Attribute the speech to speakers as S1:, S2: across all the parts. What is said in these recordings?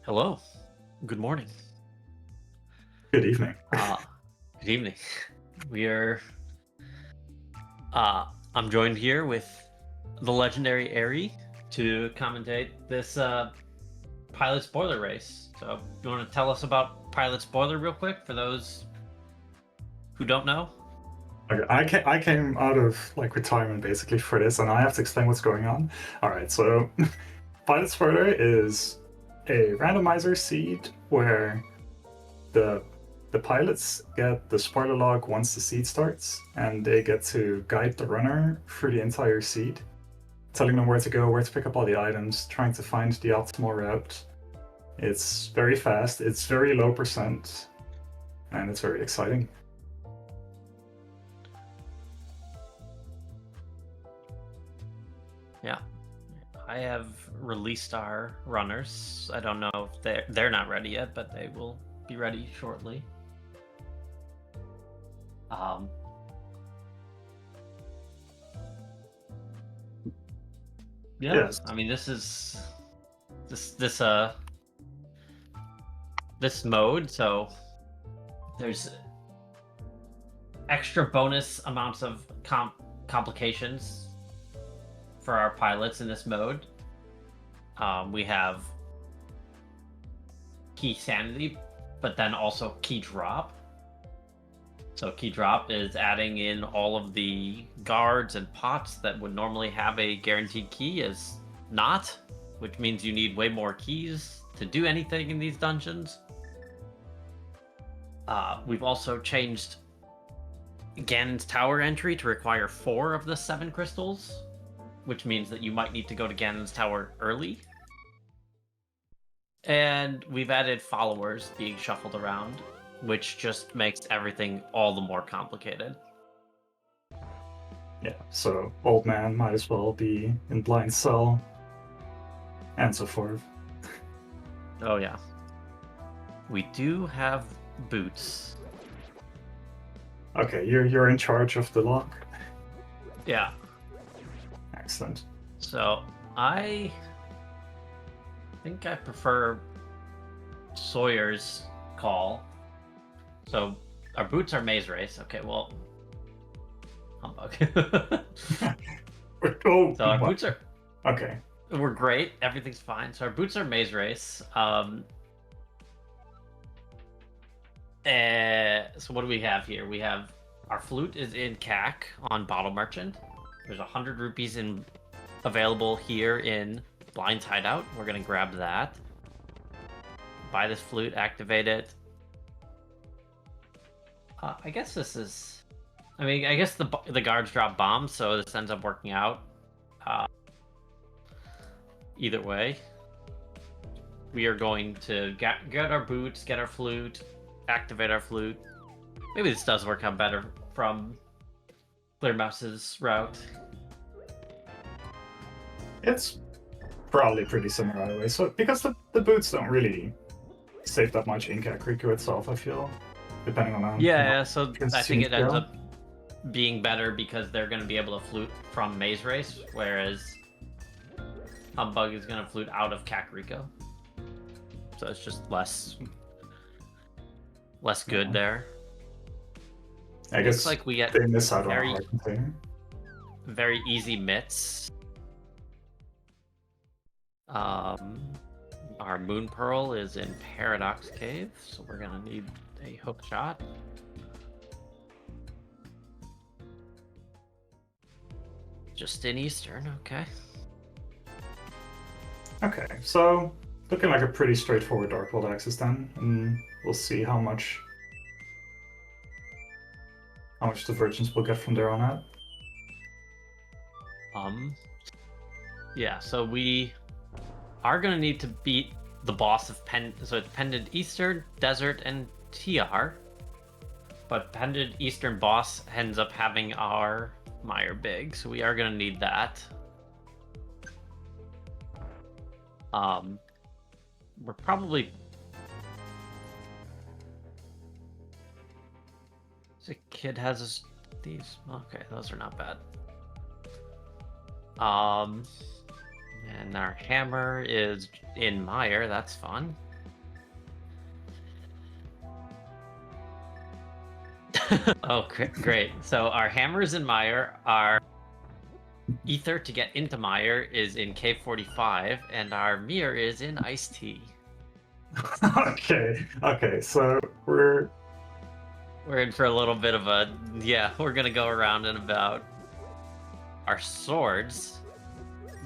S1: Hello. Good morning.
S2: Good evening.
S1: Uh, Good evening. We are. I'm joined here with the legendary Airy to commentate this pilot spoiler race. So, you want to tell us about pilot spoiler real quick for those who don't know?
S2: Okay, I came out of like retirement basically for this, and I have to explain what's going on. All right, so Pilot Spoiler is a randomizer seed where the the pilots get the spoiler log once the seed starts, and they get to guide the runner through the entire seed, telling them where to go, where to pick up all the items, trying to find the optimal route. It's very fast, it's very low percent, and it's very exciting.
S1: Yeah. I have released our runners. I don't know if they're not ready yet, but they will be ready shortly. Um, yeah,
S2: Yes.
S1: I mean this mode, so there's extra bonus amounts of complications for our pilots in this mode. We have key sanity, but then also key drop. So key drop is adding in all of the guards and pots that would normally have a guaranteed key as not, which means you need way more keys to do anything in these dungeons. We've also changed Ganon's tower entry to require 4 of the 7 crystals, which means that you might need to go to Ganon's tower early. And we've added followers being shuffled around, which just makes everything all the more complicated.
S2: Yeah, so old man might as well be in blind cell, and so forth.
S1: Oh yeah. We do have boots.
S2: Okay, you're in charge of the lock.
S1: Yeah.
S2: Excellent.
S1: So I think I prefer Sawyer's call. So our boots are maze race. Okay, well, humbug.
S2: Oh,
S1: So our
S2: what?
S1: boots are
S2: Okay.
S1: we're great. Everything's fine. So our boots are maze race. So what do we have here? We have our flute is in CAC on Bottle Merchant. There's 100 rupees in available here in Blind's Hideout. We're gonna grab that. Buy this flute, activate it. I guess this is. I mean, I guess the guards drop bombs, so this ends up working out. Either way, we are going to get our boots, get our flute, activate our flute. Maybe this does work out better from Clearmouse's route.
S2: It's probably pretty similar anyway. So because the boots don't really save that much ink at Riku itself, I feel, depending on how
S1: Yeah, so I think
S2: seems
S1: it
S2: to
S1: ends
S2: go.
S1: up being better because they're going to be able to flute from Maze Race, whereas Humbugh is going to flute out of Kakariko. So it's just less good there.
S2: I
S1: Looks
S2: guess
S1: like we get
S2: they miss out on a
S1: very
S2: hard container.
S1: very easy mitts. Our Moon Pearl is in Paradox Cave, so we're gonna need a hook shot. Just in Eastern, okay.
S2: Okay, so looking like a pretty straightforward Dark World access then, and we'll see how much divergence we'll get from there on out.
S1: Yeah, so we are gonna need to beat the boss of so it's Pendant Eastern, Desert, and TR. But Pendant Eastern boss ends up having our Mire Big, so we are gonna need that. We're probably the kid has these. Okay, those are not bad. And our hammer is in Mire. That's fun. Oh, great. So our hammers in Mire, our ether to get into Mire is in K45, and our mirror is in Iced Tea.
S2: Okay, so we're
S1: in for a little bit of a... Yeah, we're going to go around and about. Our swords...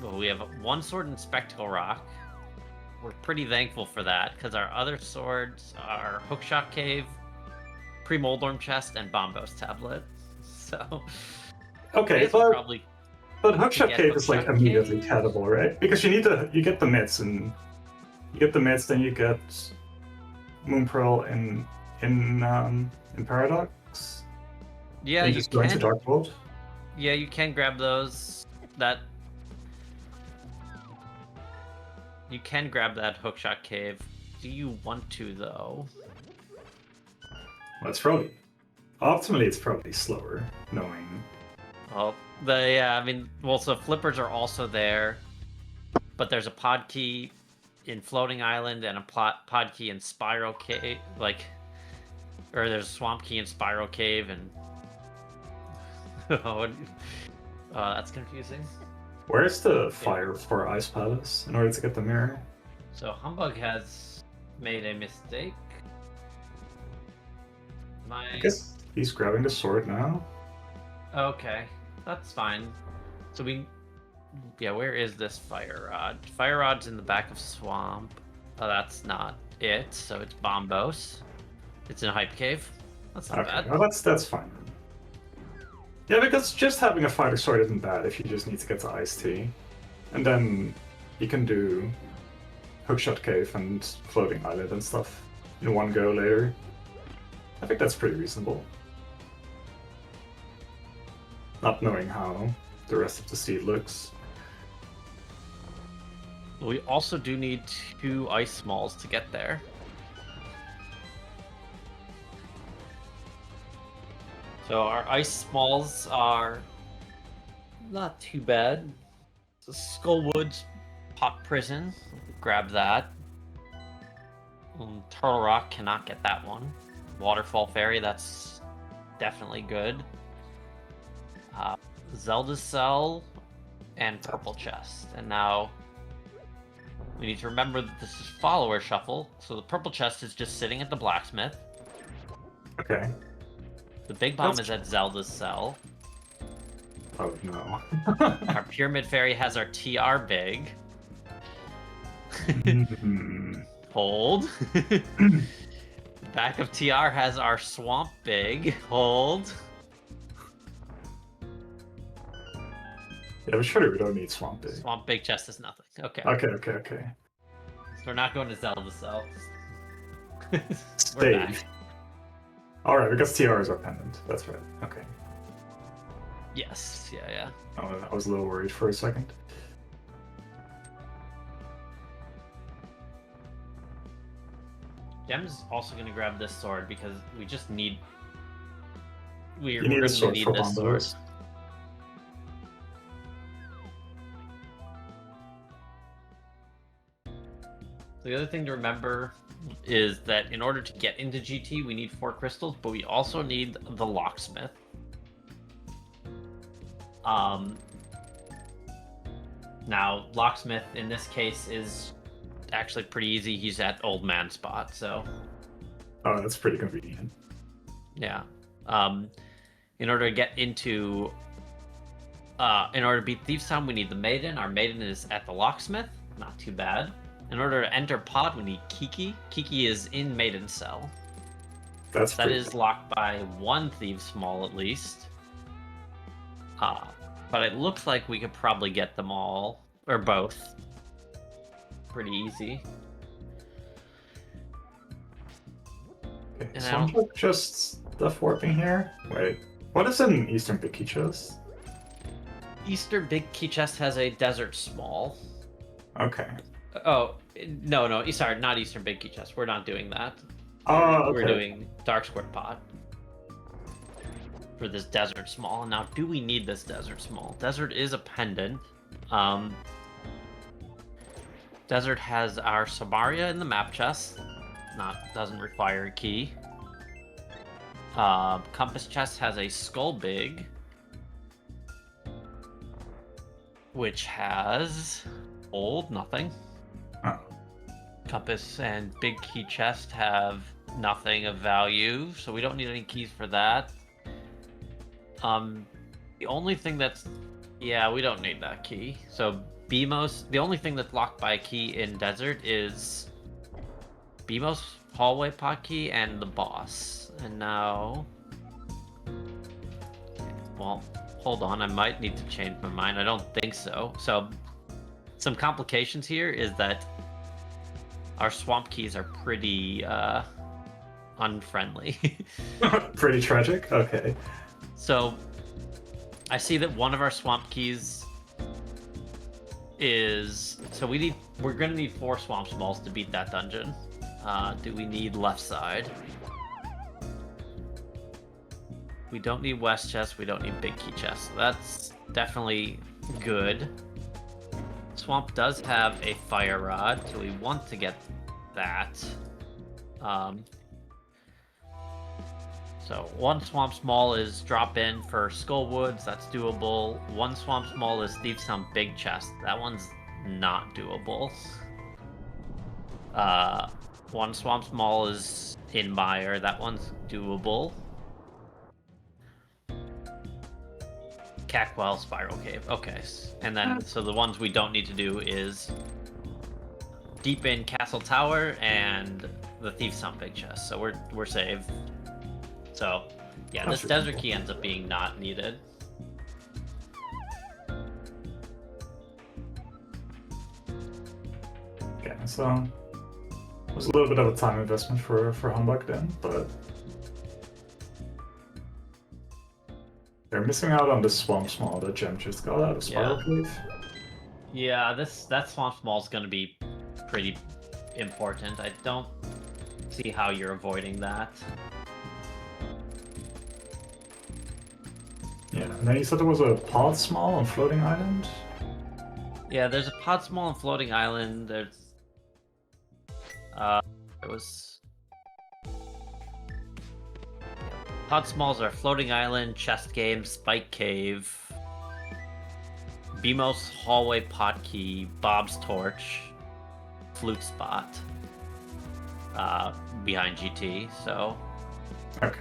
S1: Well, we have one sword in Spectacle Rock. We're pretty thankful for that, because our other swords are Hookshot Cave, Pre-Moldorm Chest, and Bombos Tablet. So...
S2: okay, but Hookshot Cave is like immediately gettable, right? Because you get the mitts, and you get the mitts, then you get Moonpearl in Paradox.
S1: Yeah,
S2: you just go into Dark Vault.
S1: Yeah, you can grab those. You can grab that Hookshot Cave. Do you want to, though?
S2: Well, optimally, it's probably slower, knowing...
S1: Well, so flippers are also there, but there's a pod key in Floating Island and a pod key in Spiral Cave, or there's a swamp key in Spiral Cave, and... that's confusing.
S2: Where's the fire for Ice Palace in order to get the mirror?
S1: So Humbugh has made a mistake.
S2: I guess he's grabbing the sword now.
S1: Okay, that's fine. So where is this fire rod? Fire rod's in the back of Swamp. Oh, that's not it. So it's Bombos. It's in Hype Cave. That's not bad.
S2: Well, that's fine. Yeah, because just having a fighter sword isn't bad if you just need to get to Ice Tea. And then you can do Hookshot Cave and Floating Island and stuff in one go later. I think that's pretty reasonable. Not knowing how the rest of the seed looks.
S1: We also do need 2 ice smalls to get there. So our ice smalls are not too bad. So Skullwoods Pop Prison, grab that. Turtle Rock cannot get that one. Waterfall Fairy, that's definitely good. Zelda Cell and Purple Chest. And now we need to remember that this is Follower Shuffle. So the Purple Chest is just sitting at the blacksmith.
S2: Okay.
S1: The Big Bomb is at Zelda's Cell.
S2: Oh no.
S1: Our Pyramid Fairy has our TR Big. Hold. Back of TR has our Swamp Big. Hold.
S2: Yeah, but surely we don't need Swamp Big.
S1: Swamp Big chest is nothing. Okay.
S2: Okay.
S1: So we're not going to Zelda Cell.
S2: Stage. Alright, because TR is our pendant. That's right. Okay.
S1: Yes. Yeah.
S2: Oh, I was a little worried for a second.
S1: Gem's also going to grab this sword because we just need... We're
S2: going to need this sword.
S1: The other thing to remember is that in order to get into GT, we need 4 crystals, but we also need the locksmith. Now, locksmith in this case is actually pretty easy. He's at Old Man spot, so...
S2: Oh, that's pretty convenient.
S1: Yeah. In order to get into... in order to beat Thieves' Town, we need the Maiden. Our Maiden is at the locksmith. Not too bad. In order to enter Pod, we need Kiki. Kiki is in Maiden Cell. That is locked by 1 Thieves' Small at least. But it looks like we could probably get them all, or both. Pretty easy.
S2: Okay, so I'm just stuff warping here. Wait, what is an Eastern Big Key Chest?
S1: Eastern Big Key Chest has a Desert Small.
S2: Okay.
S1: Oh, no, sorry, not Eastern Big Key Chest. We're not doing that.
S2: Oh, okay.
S1: We're doing Dark Square Pot for this Desert Small. Now, do we need this Desert Small? Desert is a pendant. Desert has our Samaria in the map chest. Doesn't require a key. Compass Chest has a Skull Big, which has nothing.
S2: Oh.
S1: Compass and Big Key Chest have nothing of value, so we don't need any keys for that. The only thing we don't need that key. So BMOS, the only thing that's locked by a key in Desert is BMOS hallway pod key and the boss. And now, well, hold on, I might need to change my mind. I don't think so. So some complications here is that our swamp keys are pretty unfriendly.
S2: Pretty tragic. Okay.
S1: So I see that one of our swamp keys is we're gonna need 4 swamp smalls to beat that dungeon. Do we need left side? We don't need west chest, we don't need big key chest. So that's definitely good. Swamp does have a fire rod, so we want to get that. So 1 swamp small is drop in for Skullwoods, that's doable. 1 swamp small is Thief's Hump Big Chest, that one's not doable. 1 swamp small is in Mire, that one's doable. Cackwell Spiral Cave, okay. And then, so the ones we don't need to do is Deep in Castle Tower and the Thief's Hump Big Chest, so we're saved. So, yeah, this desert key ends up being not needed.
S2: Okay, so it was a little bit of a time investment for Humbugh then, but they're missing out on the Swamp Small that Gem just got out of Spiral Cave.
S1: Yeah, that Swamp Small is going to be pretty important. I don't see how you're avoiding that.
S2: Yeah, and then you said there was a Pod Small on Floating Island?
S1: Yeah, there's a Pod Small on Floating Island. There was... Pod Smalls are Floating Island, Chest Game, Spike Cave, BMOS Hallway Pot Key, Bob's Torch, Flute Spot, behind GT, so...
S2: Okay.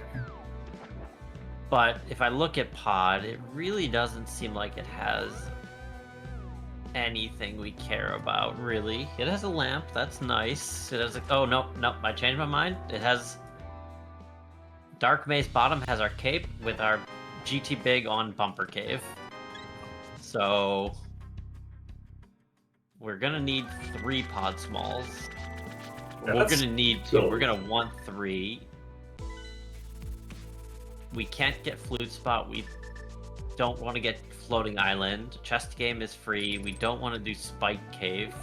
S1: But if I look at Pod, it really doesn't seem like it has anything we care about, really. It has a lamp, that's nice. It has a... Oh, nope, I changed my mind. It has... Dark Maze Bottom has our cape with our GT Big on Bumper Cave. So... We're gonna need 3 Pod Smalls.
S2: Yeah,
S1: we're gonna need 2.
S2: So...
S1: We're gonna want 3. We can't get Flute Spot. We don't want to get Floating Island. Chest Game is free. We don't want to do Spike Cave.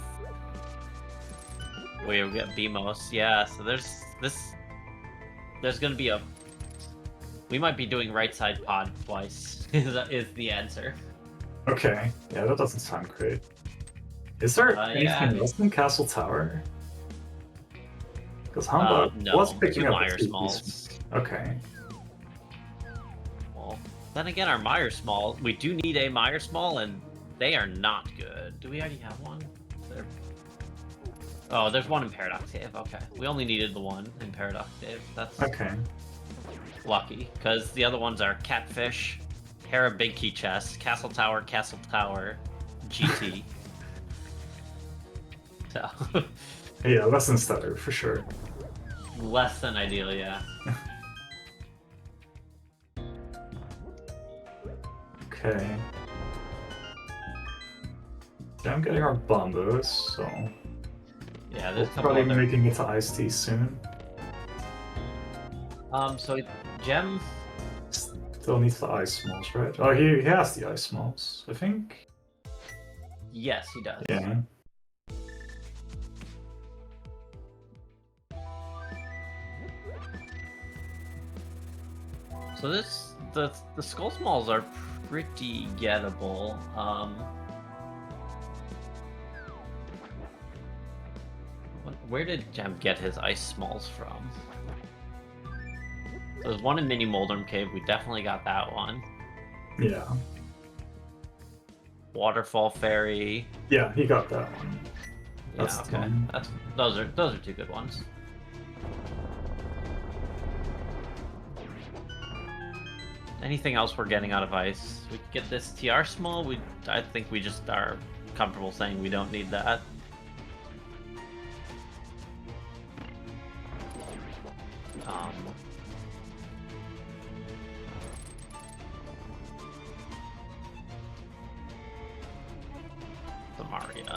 S1: We get BMOS. Yeah, so there's going to be a... We might be doing right side pod twice, is the answer.
S2: Okay, yeah, that doesn't sound great. Is there anything else in Castle Tower? Because Humbugh was picking
S1: 2
S2: up
S1: Mire Smalls.
S2: Okay.
S1: Then again, our Mire Small, we do need a Mire Small, and they are not good. Do we already have one? Oh, there's one in Paradox Cave. Okay, we only needed the one in Paradox Cave. That's lucky, because the other ones are Catfish, Hera Big Key Chest, Castle Tower, GT. So.
S2: Yeah, less than Stutter, for sure.
S1: Less than ideal, yeah.
S2: Okay. I'm getting our bombos, so
S1: yeah,
S2: we're probably making it to Ice Tea soon.
S1: So Gem
S2: still needs the Ice Smalls, right? Oh, he has the Ice Smalls, I think.
S1: Yes, he does.
S2: Yeah.
S1: So the Skull Smalls are pretty gettable. Where did Gem get his Ice Smalls from? There's one in Mini Moldrum Cave. We definitely got that one.
S2: Yeah.
S1: Waterfall Fairy.
S2: Yeah, he got that one.
S1: Yeah,
S2: That's
S1: okay.
S2: fine.
S1: Those are two good ones. Anything else we're getting out of ice? We could get this TR small. I think we just are comfortable saying we don't need that.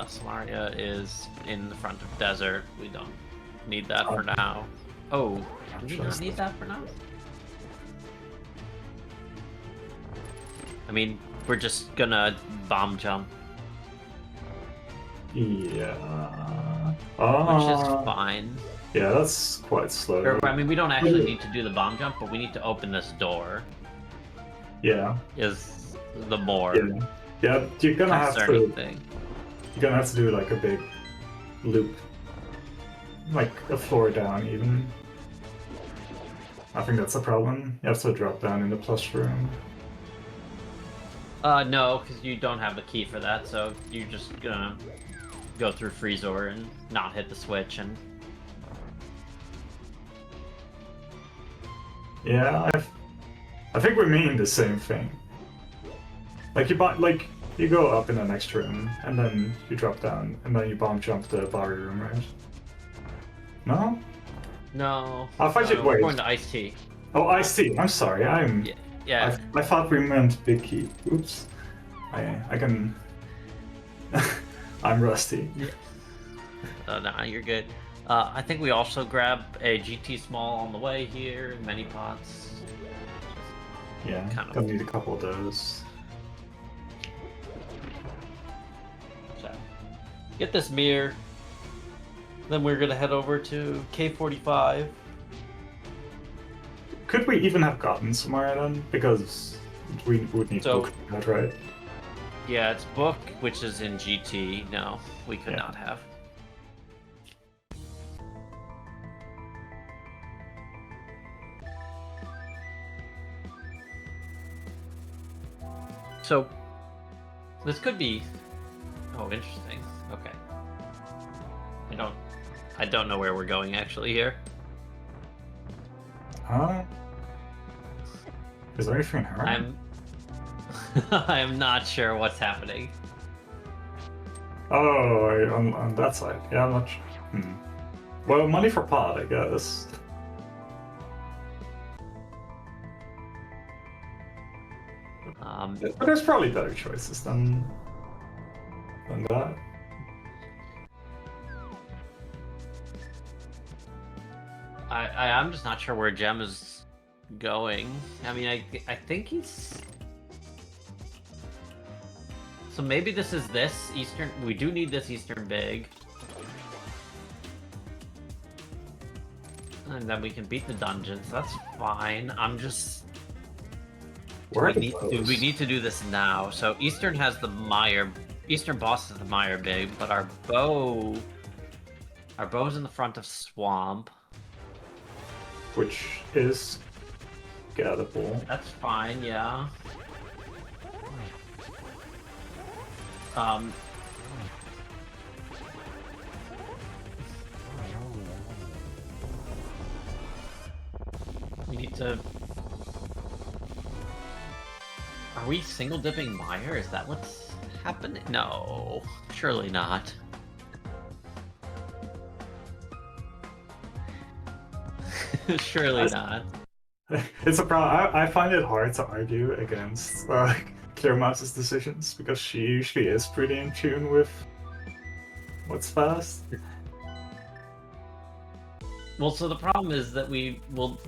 S1: Samaria is in the front of desert. We don't need that for now. Oh, do we not need that for now? I mean, we're just gonna bomb jump.
S2: Yeah.
S1: Which is fine.
S2: Yeah, that's quite slow.
S1: Or, I mean, we don't actually need to do the bomb jump, but we need to open this door.
S2: Yeah.
S1: Is the more
S2: yeah, you're gonna have to.
S1: Thing.
S2: You're gonna have to do like a big loop, like a floor down even. I think that's a problem. You have to drop down in the plus room.
S1: No, because you don't have the key for that, so you're just gonna go through Freezor and not hit the switch and.
S2: Yeah, I think we mean the same thing. Like you go up in the next room, and then you drop down, and then you bomb jump the Barry room, right? No?
S1: No.
S2: I thought you'd wait.
S1: We're going to Ice Tea.
S2: Oh, Ice Tea. I'm sorry.
S1: Yeah.
S2: I thought we meant Big Key. Oops. I can. I'm rusty.
S1: Yeah. No, you're good. I think we also grab a GT small on the way here. Many pots.
S2: Yeah. Gonna need a couple of those.
S1: Get this mirror. Then we're gonna head over to K45.
S2: Could we even have gotten somewhere then? Because we would need to book that, right?
S1: Yeah, it's book, which is in GT. No, we could not have. So, this could be... Oh, interesting. Okay. I don't know where we're going actually here.
S2: Is there anything hard?
S1: I'm not sure what's happening.
S2: Oh, on that side. Yeah, I'm not sure. Well, money for pot, I guess. But there's probably better choices than that.
S1: I'm just not sure where Gem is going. I mean, I think he's... So maybe this is this Eastern... We do need this Eastern Big. And then we can beat the dungeons. That's fine. I'm just...
S2: We
S1: need to do this now. So Eastern has the Mire... Eastern boss is the Mire Big, but our bow's in the front of Swamp.
S2: Which is gettable.
S1: That's fine, yeah. We need to... Are we single dipping Mire? Is that what's happening? No, surely not. Surely not.
S2: It's a problem. I find it hard to argue against Clearmouse's decisions because she usually is pretty in tune with what's fast.
S1: Well, so the problem is that we will...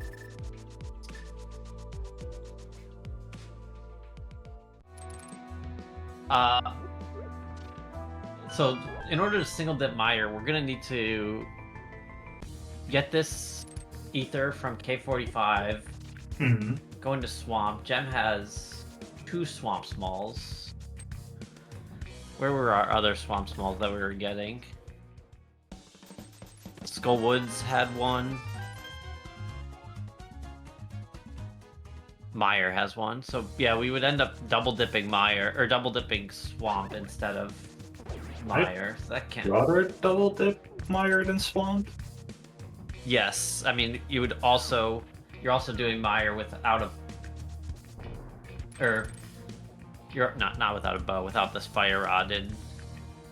S1: So, in order to single dip Mire, we're gonna need to get this Ether from K45, go into Swamp. Gem has 2 Swamp Smalls. Where were our other Swamp Smalls that we were getting? Skull Woods had one. Mire has one. So yeah, we would end up double dipping Mire or double dipping Swamp instead of Mire. So that can't.
S2: Rather double dip Mire than Swamp?
S1: Yes, I mean you would also you're also doing Mire without a or you're not without a bow, without this fire rod in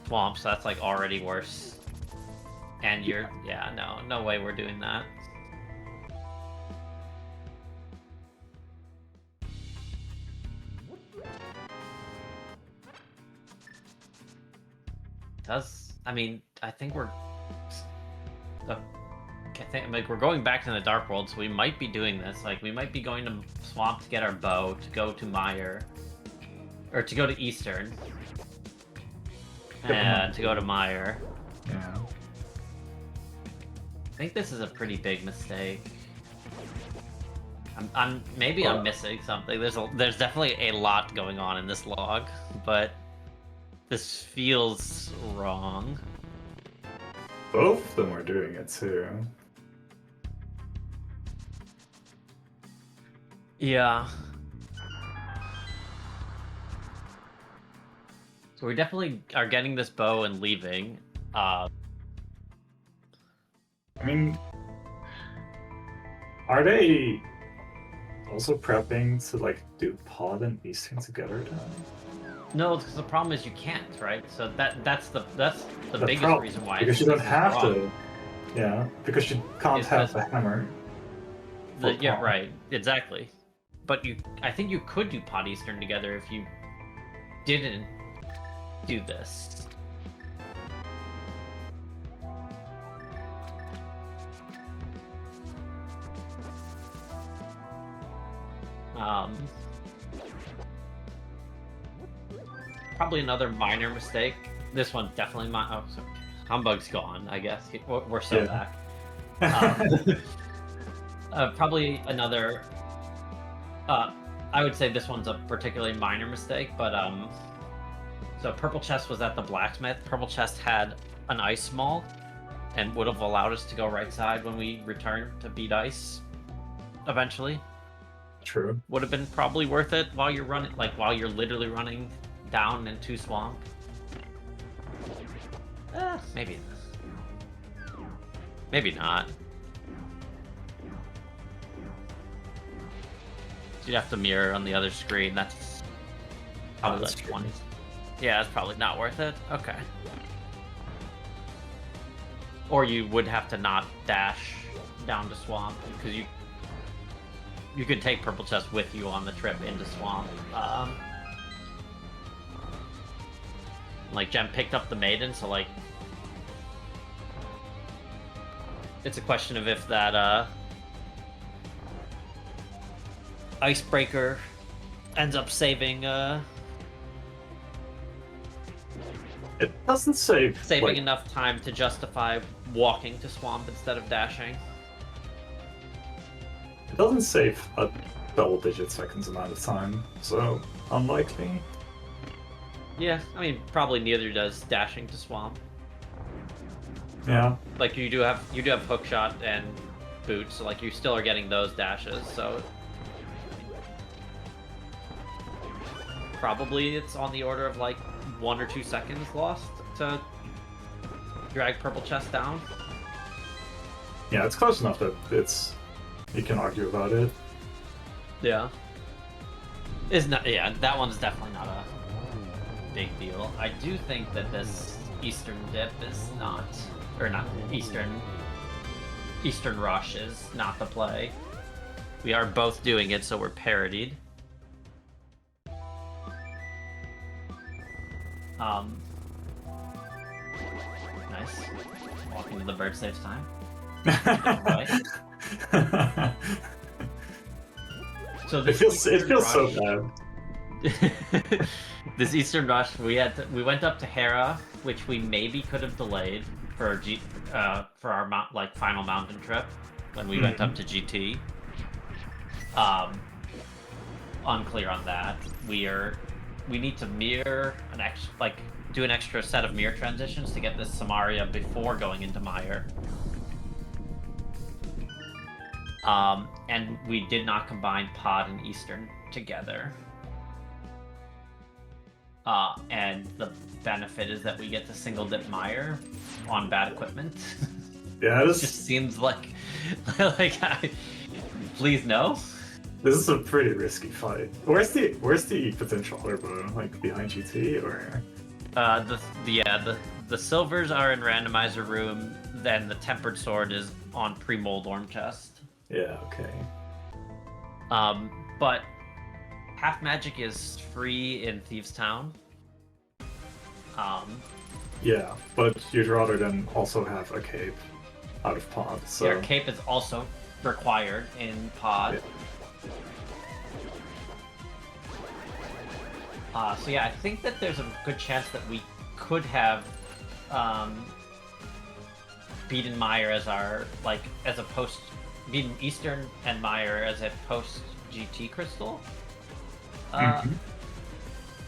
S1: Swamp, so that's like already worse. And you're no way we're doing that. I mean, I think we're like we're going back to the Dark World, so we might be doing this. Like we might be going to Swamp to get our bow, to go to Mire, or to go to Eastern, and to go to Mire.
S2: Yeah.
S1: I think this is a pretty big mistake. I'm missing something. There's definitely a lot going on in this log, but this feels wrong.
S2: Both of them are doing it too.
S1: Yeah. So we definitely are getting this bow and leaving.
S2: I mean, are they also prepping to like do Pod and Eastern together then?
S1: No, because the problem is you can't, right? So that's the biggest reason why.
S2: Because you don't have to. Yeah, because you can't have the hammer.
S1: Yeah, right. Exactly. But I think you could do Pod Eastern together if you didn't do this. Probably another minor mistake. This one definitely oh, sorry. Humbugh's gone, I guess. We're so back. Probably another. I would say this one's a particularly minor mistake, but so Purple Chest was at the blacksmith. Purple Chest had an ice maul, and would have allowed us to go right side when we returned to beat ice. Eventually.
S2: True.
S1: Would have been probably worth it while you're running, like while you're literally running down into Swamp. Maybe. Maybe not. You'd have to mirror on the other screen. That's probably like 20. Yeah, that's probably not worth it. Okay. Or you would have to not dash down to Swamp, because you could take Purple Chest with you on the trip into Swamp. Like, Jem picked up the Maiden, so, like, it's a question of if that, Icebreaker ends up saving,
S2: It doesn't save...
S1: Saving enough time to justify walking to Swamp instead of dashing.
S2: It doesn't save a double-digit seconds amount of time, so unlikely.
S1: Yeah, I mean, probably neither does dashing to Swamp.
S2: Yeah.
S1: Like, you do have Hookshot and Boots, so, like, you still are getting those dashes, so... Probably it's on the order of, like, 1 or 2 seconds lost to drag Purple Chest down.
S2: Yeah, it's close enough that you can argue about it.
S1: Yeah. That one's definitely not a big deal. I do think that this Eastern dip is not, or not Eastern Rush is not the play. We are both doing it, so we're parodied. Nice. Walking to the bird saves time. So
S2: it feels so bad.
S1: This Eastern Rush, we went up to Hera, which we maybe could have delayed for our final mountain trip when we went up to GT. Unclear on that. We need to mirror do an extra set of mirror transitions to get this Samaria before going into Mire. And we did not combine Pod and Eastern together. And the benefit is that we get to single dip Mire on bad equipment.
S2: Yeah,
S1: It
S2: this
S1: just seems like please no.
S2: this is a pretty risky fight. Where's the potential Humbugh? Like behind GT or?
S1: The silvers are in randomizer room. Then the tempered sword is on pre-mold orm chest.
S2: Yeah. Okay.
S1: But half magic is free in Thieves Town.
S2: Yeah, but you'd rather than also have a cape out of Pod. So
S1: Your cape is also required in Pod.
S2: Yeah.
S1: So yeah, I think that there's a good chance that we could have beaten Mire as our beaten Eastern and Mire as a post GT crystal.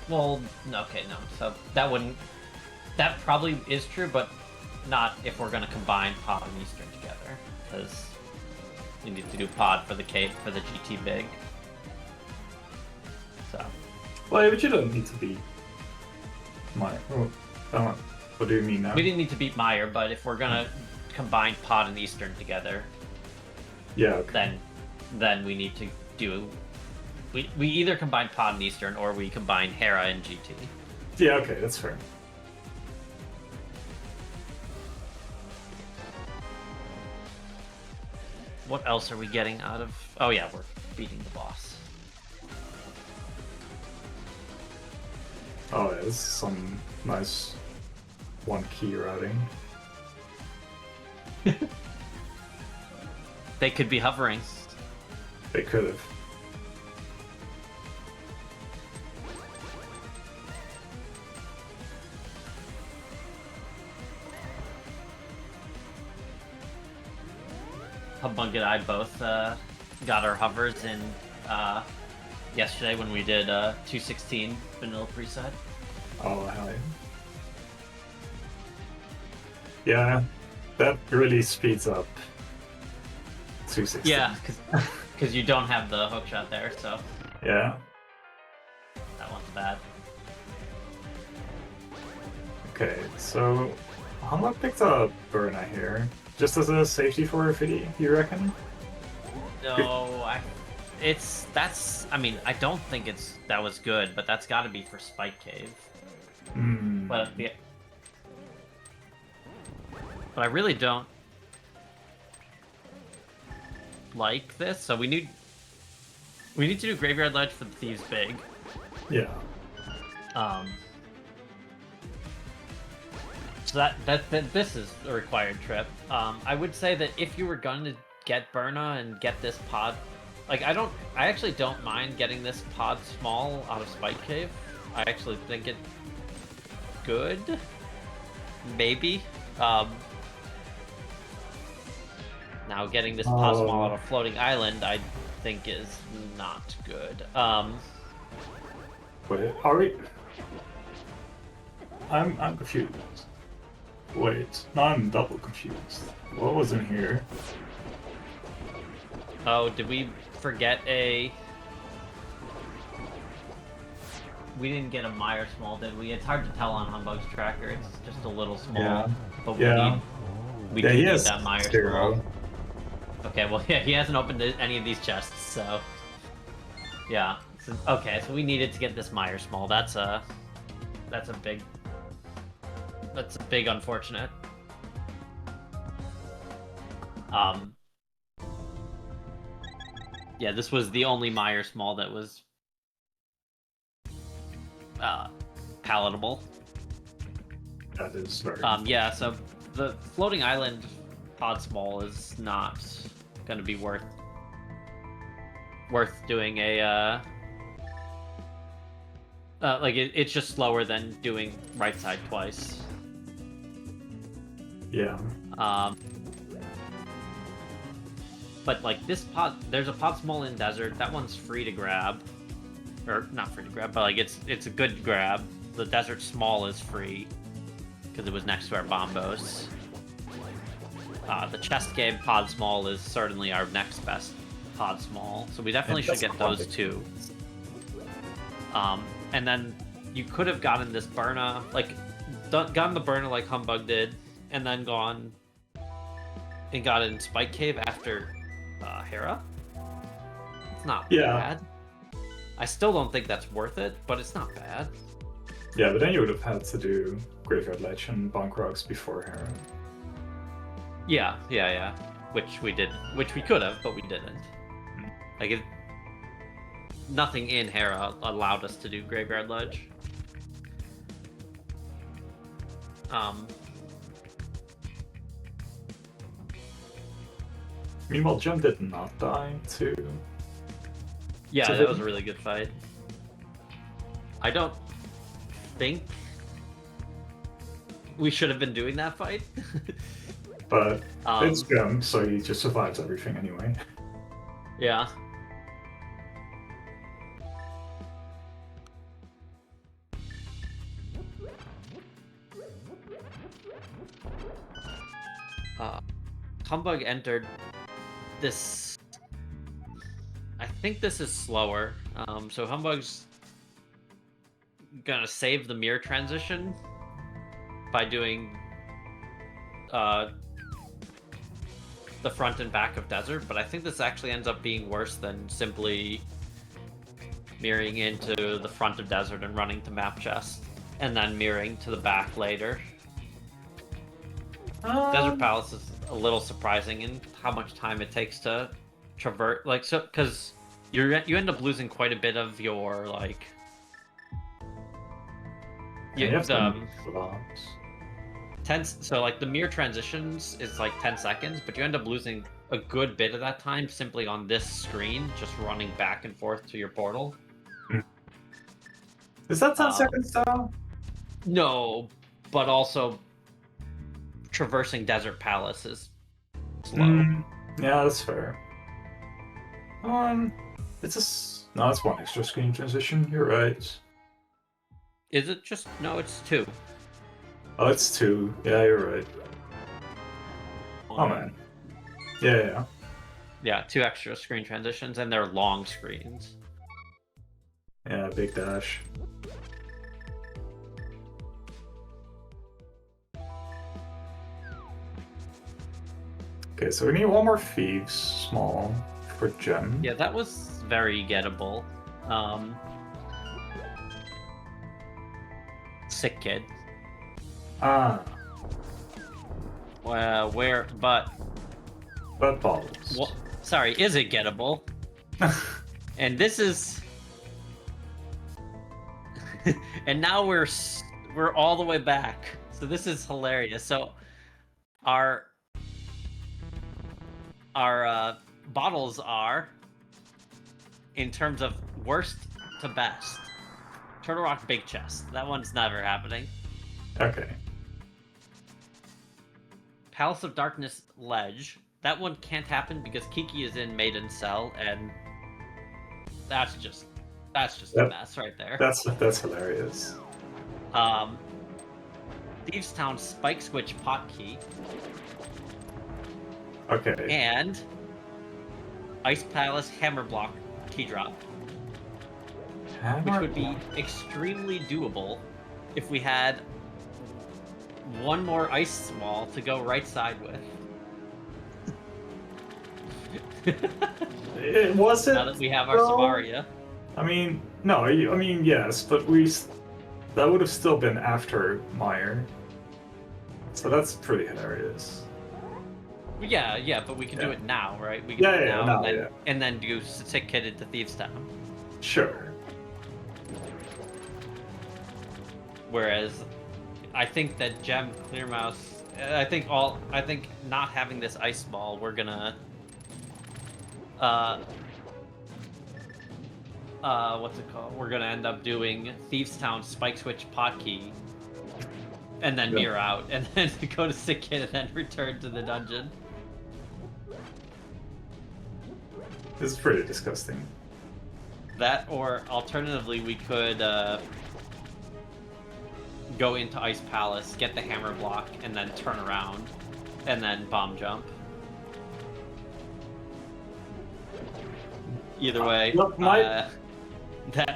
S1: Well, okay, no. So that probably is true, but not if we're going to combine Pod and Eastern together, because you need to do Pod for the cape for the GT big. So.
S2: Well, but you don't need to beat Mire. What do you mean now?
S1: We didn't need to beat Mire, but if we're going to combine Pod and Eastern together,
S2: yeah, okay.
S1: then we need to do. We either combine Pod and Eastern or we combine Hera and GT.
S2: Yeah, okay, that's fair.
S1: What else are we getting out of... Oh yeah, we're beating the boss.
S2: Oh, yeah, this is some nice one key routing.
S1: They could be hovering.
S2: They could have.
S1: Humbugh and I both got our hovers in yesterday when we did 216 vanilla preset.
S2: Oh, hell yeah. Yeah, that really speeds up 216.
S1: Yeah, because you don't have the hookshot there, so
S2: yeah,
S1: that one's bad.
S2: Okay, so Humbugh picked up Burna here. Just as a safety for Rafidi, you reckon?
S1: No, I mean, I don't think that was good, but that's got to be for Spike Cave. But I really don't like this. So we need to do Graveyard Ledge for the Thieves Big.
S2: Yeah.
S1: So this is a required trip. I would say that if you were going to get Burna and get this pod, like I actually don't mind getting this pod small out of Spike Cave. I actually think it's good. Maybe. Now getting this pod small out of Floating Island, I think is not good.
S2: Wait, are we? I'm confused. Wait, no, I'm double confused. What was in here?
S1: Oh, did we forget a... We didn't get a Mire small, did we? It's hard to tell on Humbugh's tracker. It's just a little small.
S2: Yeah.
S1: But we
S2: do
S1: need
S2: has
S1: that Mire
S2: zero.
S1: small. Okay, well, yeah, he hasn't opened any of these chests, so... Yeah. So, okay, so we needed to get this Mire small. That's a big unfortunate. Yeah, this was the only Mire small that was palatable.
S2: That is very.
S1: Yeah, so the Floating Island pod small is not going to be worth doing a like it's just slower than doing right side twice.
S2: Yeah.
S1: But like this pod, there's a pod small in desert. That one's free to grab, or not free to grab, but like it's a good grab. The desert small is free because it was next to our bombos. The chest game pod small is certainly our next best pod small, so we definitely should get those two. And then you could have gotten this Burna, like gotten the Burna like Humbugh did, and then gone and got in Spike Cave after Hera. It's not bad. I still don't think that's worth it, but it's not bad.
S2: Yeah, but then you would have had to do Graveyard Ledge and Bonk Rocks before Hera.
S1: Yeah. Which we did, which we could have, but we didn't. Like, nothing in Hera allowed us to do Graveyard Ledge.
S2: Meanwhile, Gem did not die too.
S1: Yeah, that was a really good fight. I don't think we should have been doing that fight.
S2: But it's Gem, so he just survives everything anyway.
S1: Yeah. Humbugh entered this. I think this is slower. So Humbugh's gonna save the mirror transition by doing the front and back of desert, but I think this actually ends up being worse than simply mirroring into the front of desert and running to map chest, and then mirroring to the back later. Desert Palace is a little surprising in how much time it takes to traverse, like, so, because you end up losing quite a bit of your, like, so like the mirror transitions is like 10 seconds, but you end up losing a good bit of that time simply on this screen, just running back and forth to your portal.
S2: Is that 10 seconds though?
S1: No, but also traversing Desert Palace is slow.
S2: Yeah, that's fair. It's just no, it's one extra screen transition. You're right.
S1: Is it just no? It's two.
S2: Oh, it's two. Yeah, you're right. Oh man. Yeah.
S1: Yeah, two extra screen transitions, and they're long screens.
S2: Yeah, big dash. Okay, so we need one more Thieves small for Gem.
S1: Yeah, that was very gettable. Sick Kid. Well, but
S2: balls.
S1: Well, sorry, is it gettable? And this is, and now we're all the way back. So this is hilarious. So our bottles are, in terms of worst to best, Turtle Rock Big Chest. That one's never happening.
S2: Okay.
S1: Palace of Darkness Ledge. That one can't happen because Kiki is in Maiden Cell, and that's just a mess right there.
S2: That's hilarious.
S1: Thieves Town Spike Switch Pot Key.
S2: Okay.
S1: And Ice Palace Hammer Block Key Drop. Which would be extremely doable if we had one more ice wall to go right side with.
S2: It wasn't.
S1: Now that we have our Savaria.
S2: I mean, no. I mean, yes, but that would have still been after Meyer. So that's pretty hilarious.
S1: Yeah, but we can do it now, right? We can do it now, and then do Sick Kid into Thieves Town.
S2: Sure.
S1: Whereas, I think that Gem, Clearmouse, I think not having this ice ball, we're gonna, what's it called? We're gonna end up doing Thieves Town Spike Switch Pot Key, and then mirror out, and then go to Sick Kid, and then return to the dungeon.
S2: This is pretty disgusting.
S1: That, or alternatively, we could go into Ice Palace, get the hammer block, and then turn around and then bomb jump. Either way,
S2: Look,
S1: that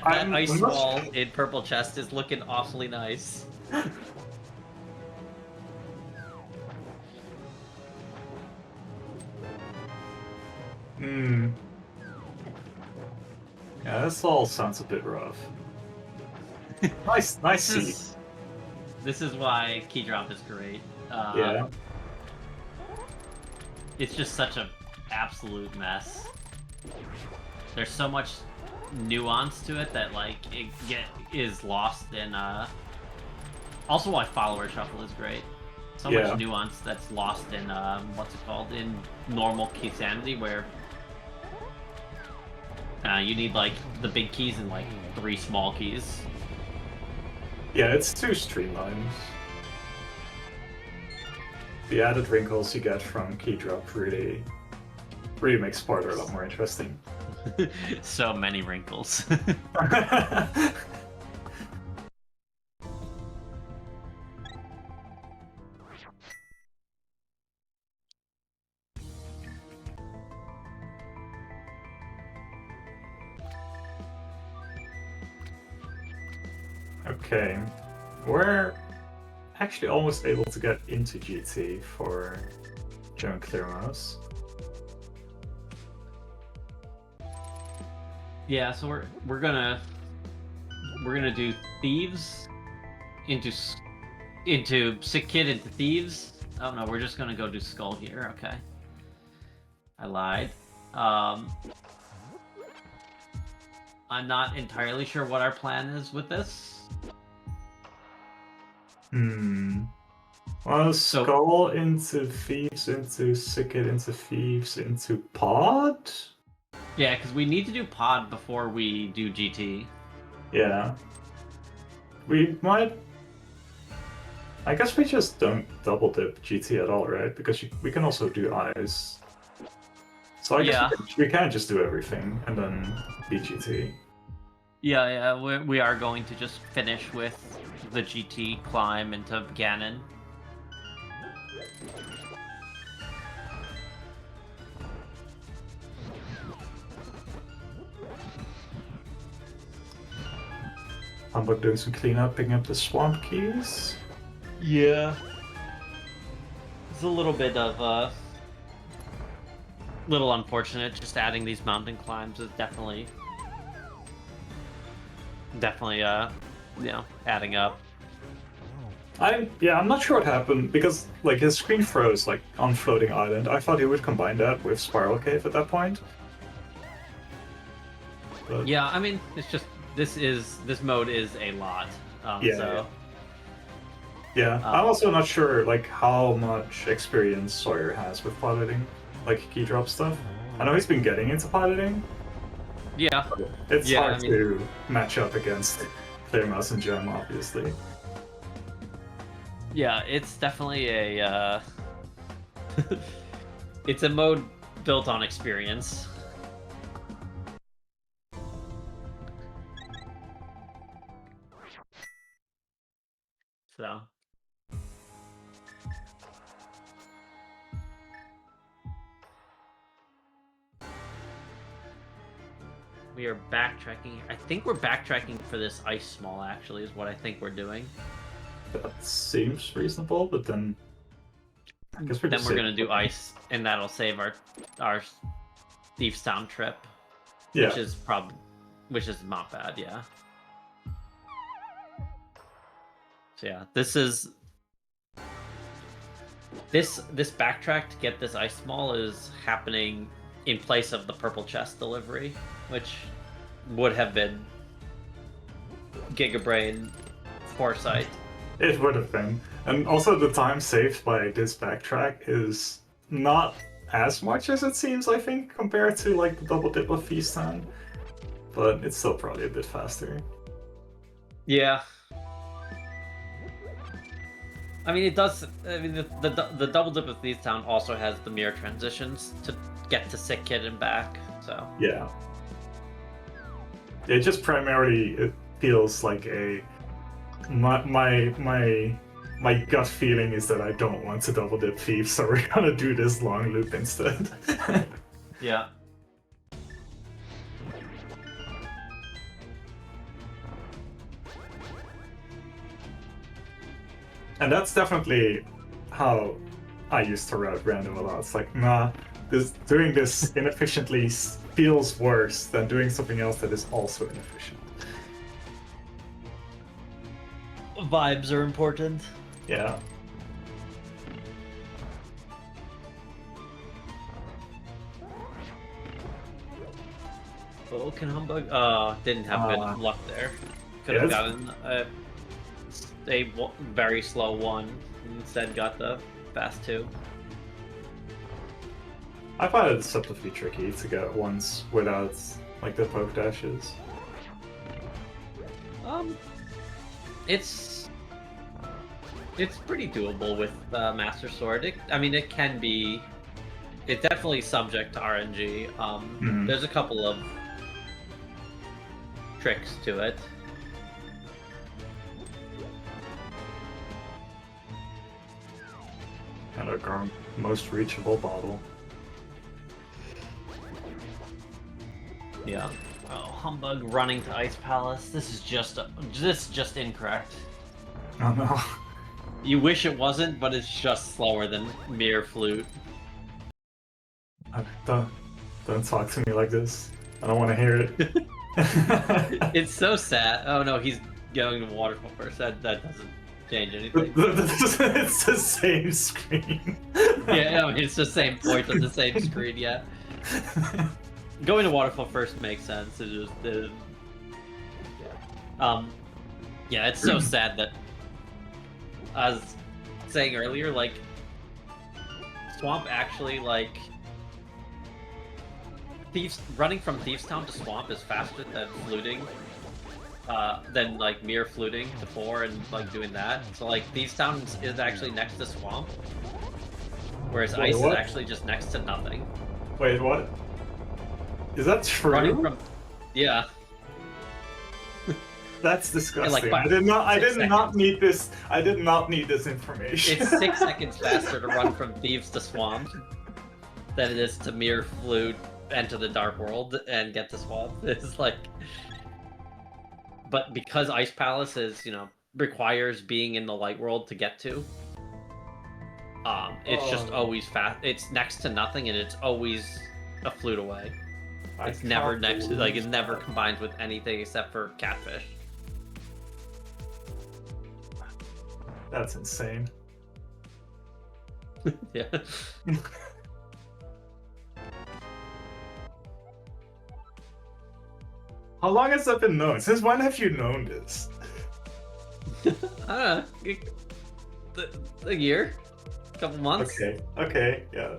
S1: ice wall in purple chest is looking awfully nice.
S2: Hmm. Yeah, this all sounds a bit rough. Nice seat.
S1: This is why key drop is great.
S2: Yeah.
S1: It's just such an absolute mess. There's so much nuance to it that like is lost in. Also, why follower shuffle is great. So much nuance that's lost in what's it called, in normal key sanity, where you need like the big keys and like 3 small keys.
S2: Yeah, it's too streamlined. The added wrinkles you get from key drop really makes Sparta a lot more interesting.
S1: So many wrinkles.
S2: Okay, we're actually almost able to get into GT for Joe and Clearmouse.
S1: Yeah, so we're gonna do thieves into sick kid into thieves. Oh no, we're just gonna go do skull here. Okay, I lied. I'm not entirely sure what our plan is with this.
S2: Well, skull into thieves, into sick kid, into thieves, into pod?
S1: Yeah, because we need to do pod before we do GT.
S2: Yeah. We might... I guess we just don't double dip GT at all, right? Because we can also do eyes. So I guess we can just do everything and then be GT.
S1: Yeah, we are going to just finish with the GT climb into Ganon.
S2: Humbugh doing some cleanup, picking up the swamp keys.
S1: Yeah. It's a little bit of little unfortunate. Just adding these mountain climbs is definitely you know, adding up.
S2: I'm not sure what happened because like his screen froze like on Floating Island. I thought he would combine that with Spiral Cave at that point. But...
S1: Yeah, I mean it's just this mode is a lot.
S2: Yeah, I'm also not sure like how much experience Soyhr has with piloting, like key drop stuff. I know he's been getting into piloting.
S1: Yeah,
S2: it's hard to match up against Clearmouse and Gem, obviously.
S1: Yeah, it's definitely a it's a mode built on experience. So we are backtracking. I think we're backtracking for this ice small, actually, is what I think we're doing.
S2: That seems reasonable, but then I guess we're
S1: gonna do ice, and that'll save our Thieves Town trip.
S2: Yeah.
S1: Which is not bad, yeah. So yeah, this backtrack to get this ice small is happening in place of the purple chest delivery, which would have been Gigabrain foresight.
S2: It would have been. And also the time saved by this backtrack is not as much as it seems, I think, compared to like the double dip of Feast Town. But it's still probably a bit faster.
S1: Yeah. I mean, it does. I mean, the double dip of Feast Town also has the mirror transitions to get to Sick Kid and back. So
S2: yeah. It just primarily it feels like a my my gut feeling is that I don't want to double dip Thief, so we're gonna do this long loop instead.
S1: Yeah.
S2: And that's definitely how I used to route random a lot. It's like, nah, doing this inefficiently feels worse than doing something else that is also inefficient.
S1: Vibes are important.
S2: Yeah.
S1: Oh, can Humbugh? Didn't have good luck there. Could have gotten a very slow one. Instead, got the fast 2.
S2: I find it deceptively tricky to get ones without like the poke dashes.
S1: It's pretty doable with Master Sword. I mean, it can be. It's definitely subject to RNG. There's a couple of tricks to it.
S2: And our most reachable bottle.
S1: Yeah. Oh, Humbugh running to Ice Palace. This is just incorrect.
S2: Oh no.
S1: You wish it wasn't, but it's just slower than mere flute.
S2: Don't talk to me like this. I don't want to hear it.
S1: It's so sad. Oh no, he's going to waterfall first. That doesn't change anything.
S2: It's the same screen.
S1: Yeah, I mean, it's the same point on the same screen. Yeah. Going to waterfall first makes sense. It just yeah, it's so sad that I was saying earlier, like Swamp actually like running from Thieves Town to Swamp is faster than fluting, than like mere fluting to 4 and like doing that. So like Thieves Town is actually next to Swamp, whereas Ice is actually just next to nothing.
S2: Wait, what? Is that true?
S1: Running from, yeah.
S2: That's disgusting.
S1: Like
S2: I did not need this. I did not need this information.
S1: It's 6 seconds faster to run from Thieves to Swamp than it is to mere flute, enter the Dark World, and get to Swamp. It's like, but because Ice Palace is, requires being in the Light World to get to, it's just always fast. It's next to nothing, and it's always a flute away. It's never next to, like, it's never combined with anything except for Catfish.
S2: That's insane.
S1: Yeah.
S2: How long has that been known? Since when have you known this?
S1: I don't know. A year? A couple months?
S2: Okay, yeah,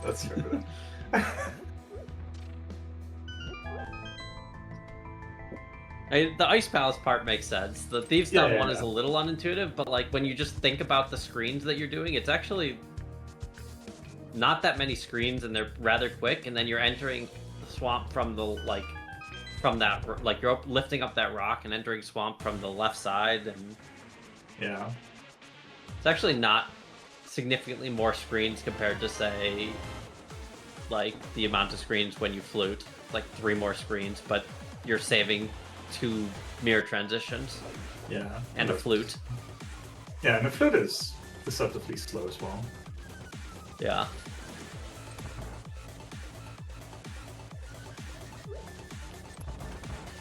S2: that's fair.
S1: The Ice Palace part makes sense. The Thieves Town one is a little unintuitive, but like when you just think about the screens that you're doing, it's actually not that many screens, and they're rather quick. And then you're entering the Swamp from the you're lifting up that rock and entering Swamp from the left side, and
S2: yeah,
S1: it's actually not significantly more screens compared to say like the amount of screens when you flute. It's like 3 more screens, but you're saving 2 mirror transitions.
S2: Yeah.
S1: And a flute.
S2: Yeah, and the flute is deceptively slow as well.
S1: Yeah.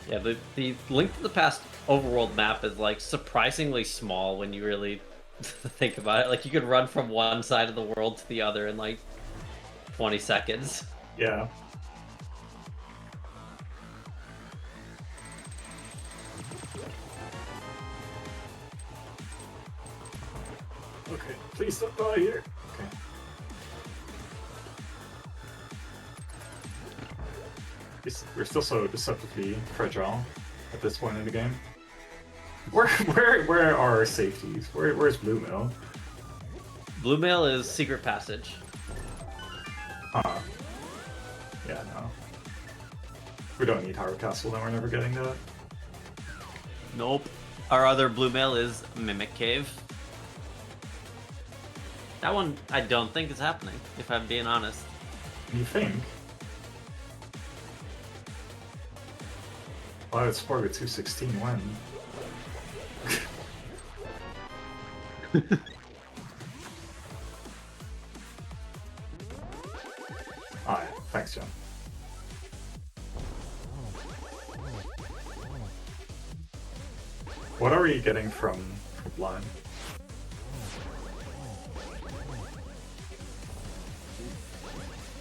S1: Yeah, the Link to the Past overworld map is like surprisingly small when you really think about it. Like you could run from one side of the world to the other in like 20 seconds.
S2: Yeah. Okay, please don't die here. Okay. We're still so deceptively fragile at this point in the game. Where are our safeties? Where's Blue Mill?
S1: Blue Mill is secret passage.
S2: Yeah, no. We don't need Hyrule Castle, then we're never getting that.
S1: Nope. Our other Blue Mill is Mimic Cave. That one I don't think is happening, if I'm being honest.
S2: You think? Why would Sport with 216 win? Alright, thanks, John. What are we getting from Blind?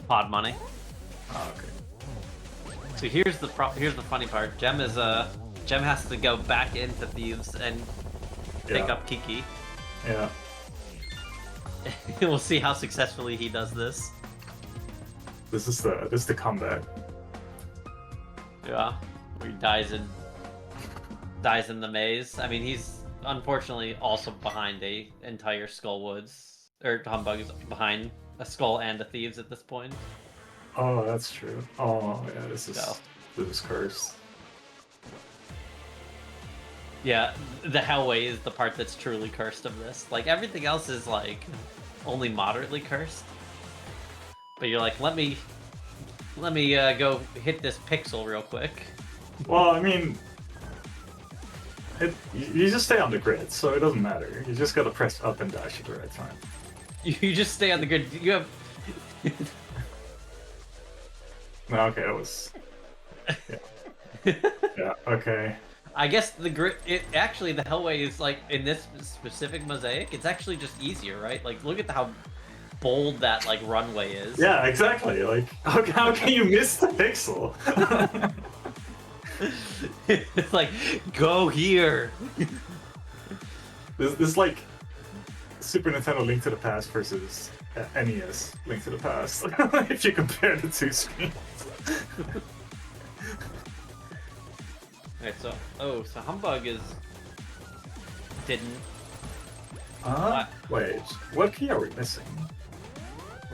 S1: Pod money.
S2: Oh, okay.
S1: So here's the funny part. Gem has to go back into Thieves and pick up Kiki.
S2: Yeah.
S1: We'll see how successfully he does this.
S2: This is the comeback.
S1: Yeah, where he dies in the maze. I mean, he's unfortunately also behind a entire Skullwoods, or Humbugh is behind a Skull and a Thieves at this point.
S2: Oh, that's true. Oh, yeah, this is cursed.
S1: Yeah, the Hellway is the part that's truly cursed of this. Like, everything else is, like, only moderately cursed. But you're like, let me go hit this pixel real quick.
S2: Well, I mean, you just stay on the grid, so it doesn't matter. You just gotta press up and dash at the right time.
S1: You just stay on the grid. You have...
S2: No, okay, it was... Yeah. Yeah, okay.
S1: I guess the grid... Actually, the Hellway is, like, in this specific mosaic, it's actually just easier, right? Like, look at how bold that, like, runway is.
S2: Yeah, exactly. Like, how can you miss the pixel?
S1: It's like, go here!
S2: This like Super Nintendo Link to the Past versus NES Link to the Past. If you compare the two screens.
S1: Alright, so Humbugh didn't.
S2: Wait, what key are we missing?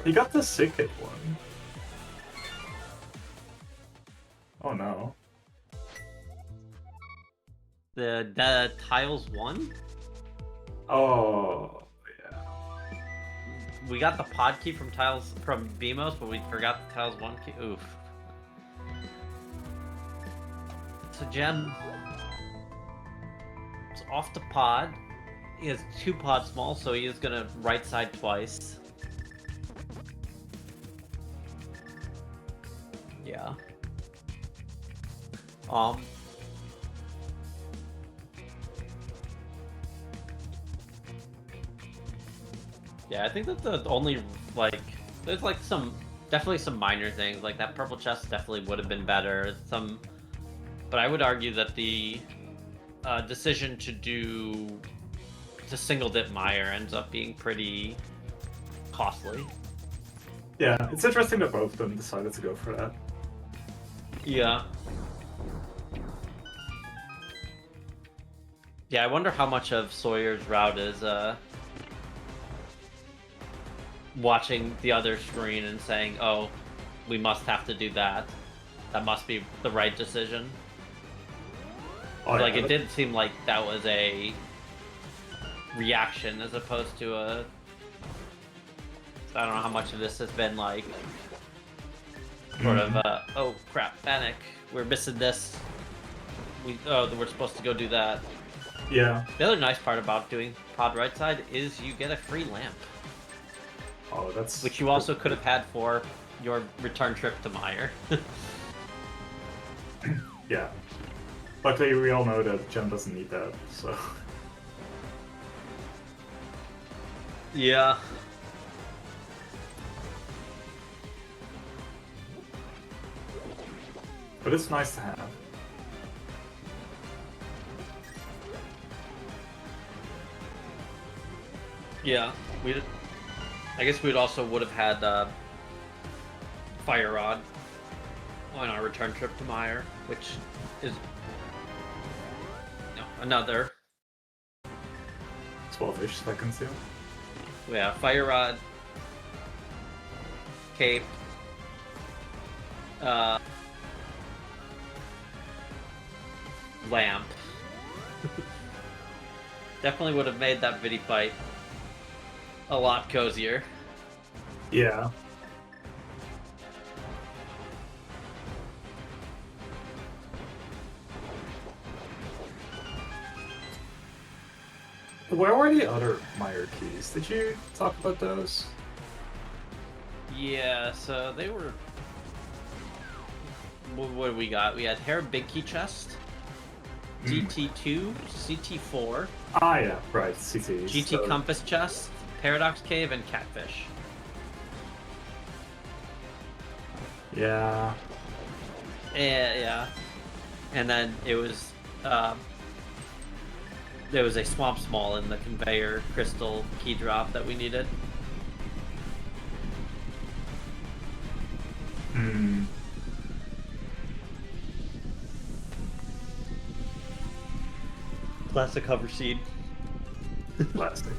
S2: He got the sick hit one. Oh no.
S1: The tiles one?
S2: Oh yeah.
S1: We got the pod key from BMOS, but we forgot the tiles one key. Oof. So Gem is off the pod. He has 2 pod small, so he is gonna right side twice. Yeah. Yeah, I think that the only, like, there's like definitely some minor things, like that purple chest definitely would have been better. But I would argue that the decision to single dip Meyer ends up being pretty costly.
S2: Yeah, it's interesting that both of them decided to go for that.
S1: Yeah. Yeah, I wonder how much of Soyr's route is watching the other screen and saying, oh, we must have to do that. That must be the right decision.
S2: Oh,
S1: like,
S2: yeah.
S1: it did seem like that was a reaction as opposed to a... I don't know how much of this has been, like, sort of, oh, crap, panic. We're missing this. We're supposed to go do that.
S2: Yeah.
S1: The other nice part about doing pod right side is you get a free lamp.
S2: Oh, that's...
S1: Which you also could have had for your return trip to Meyer.
S2: Yeah. Luckily, we all know that Gem doesn't need that, so...
S1: Yeah.
S2: But it's nice to have.
S1: Yeah. I guess we'd also would have had Fire Rod on our return trip to Meyer, which is another
S2: 12-ish seconds, yeah.
S1: Yeah, Fire Rod, Cape, Lamp. Definitely would have made that Vidi fight a lot cozier.
S2: Yeah. Where were the other Meyer keys? Did you talk about those?
S1: Yeah, so they were... What do we got? We had Hair Big Key Chest, GT2, CT4,
S2: Ah, yeah, right, CT.
S1: GT Compass Chest, Paradox Cave, and Catfish.
S2: Yeah.
S1: Yeah. And then it was... there was a Swamp Small in the Conveyor Crystal key drop that we needed.
S2: Hmm.
S1: Plastic Hover Seed.
S2: Plastic.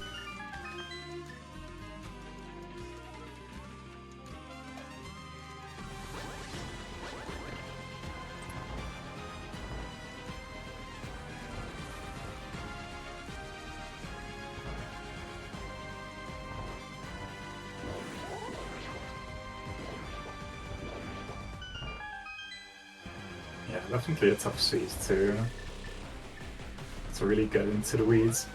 S2: Yeah, definitely a tough seed to really get into the weeds.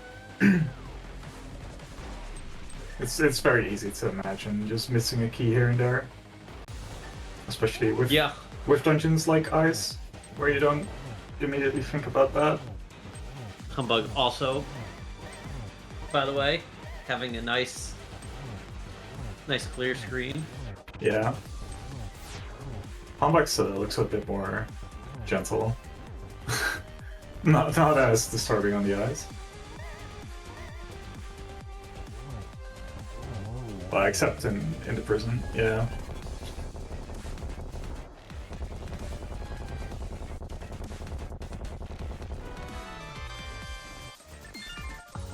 S2: It's very easy to imagine just missing a key here and there, especially with dungeons like Ice, where you don't immediately think about that.
S1: Humbugh also, by the way, having a nice clear screen.
S2: Yeah. Humbugh looks a bit more gentle. not as disturbing on the eyes. Well, except in the prison, yeah.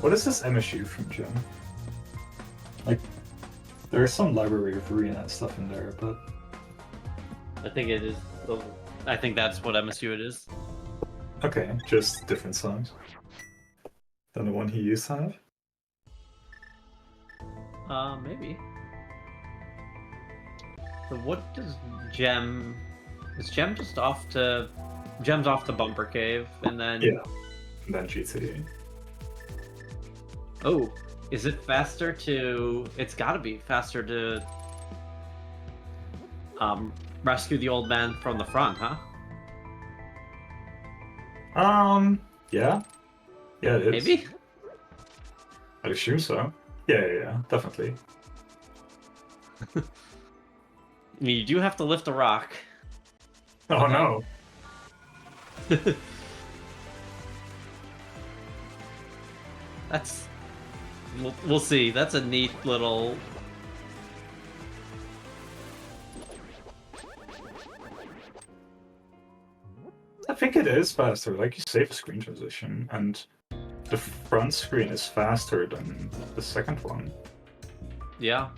S2: What is this MSU from Jim? Like, there's some library of arena stuff in there, but...
S1: I think it is. I think that's what MSU it is.
S2: Okay, just different songs than the one he used to have?
S1: Maybe. So what does Gem... Is Gem just off to... Gem's off to Bumper Cave, and then...
S2: Yeah, and then GT.
S1: Oh, is it faster to... It's gotta be faster to... rescue the old man from the front, huh?
S2: Yeah. Yeah, it is.
S1: Maybe?
S2: I'd assume so. Yeah, definitely.
S1: I mean, you do have to lift a rock.
S2: Oh no.
S1: That's... We'll see. That's a neat little...
S2: I think it is faster. Like, you save a screen transition, and the front screen is faster than the second one.
S1: Yeah.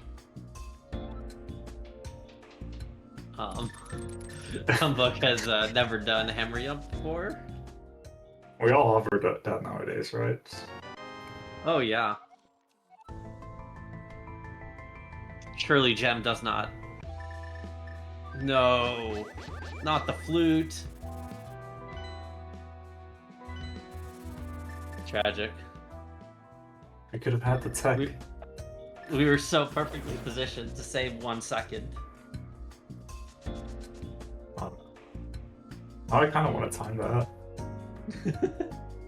S1: Humbugh has never done Hammer Up before.
S2: We all hover that nowadays, right?
S1: Oh, yeah. Surely Gem does not. No. Not the flute. Tragic.
S2: I could have had the tech.
S1: We were so perfectly positioned to save 1 second.
S2: I kind of want to time that.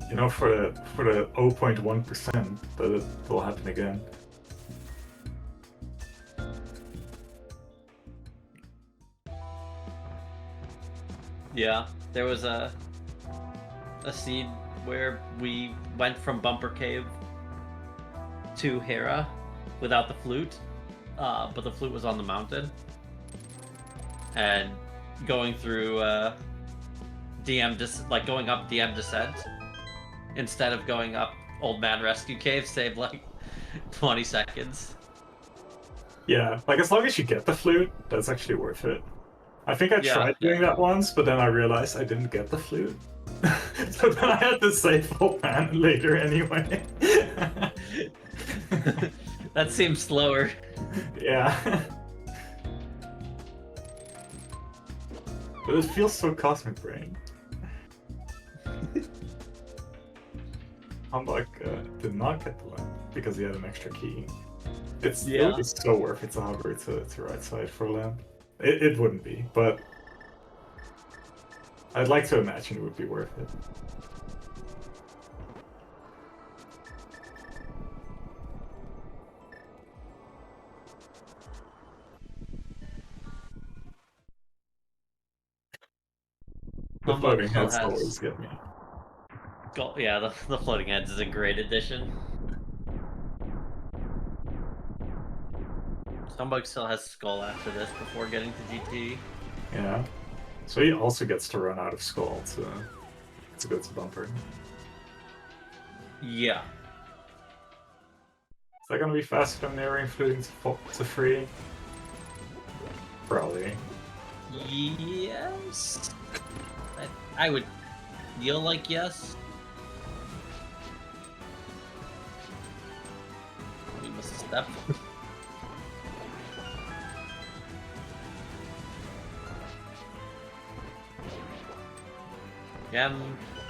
S2: You know, for the 0.1% that it will happen again.
S1: Yeah, there was a seed where we went from Bumper Cave to Hera without the flute, but the flute was on the mountain. And going through going up DM Descent instead of going up Old Man Rescue Cave saved like 20 seconds.
S2: Yeah, like as long as you get the flute, that's actually worth it. I think I tried doing that once, but then I realized I didn't get the flute. So then I had to save Old Man later anyway.
S1: That seems slower.
S2: Yeah. But it feels so Cosmic Brain. Humbugh did not get the lamp because he had an extra key. It would be so worth it to hover to right side for a lamp. It wouldn't be, but I'd like to imagine it would be worth it. The floating heads always get me.
S1: Yeah, the floating heads is a great addition. Humbugh still has Skull after this before getting to GT.
S2: Yeah. So he also gets to run out of Skull to go to Bumper.
S1: Yeah.
S2: Is that gonna be faster than Narrowing Fluting to free? Probably.
S1: Yes. I would feel like yes. We missed a step. Again,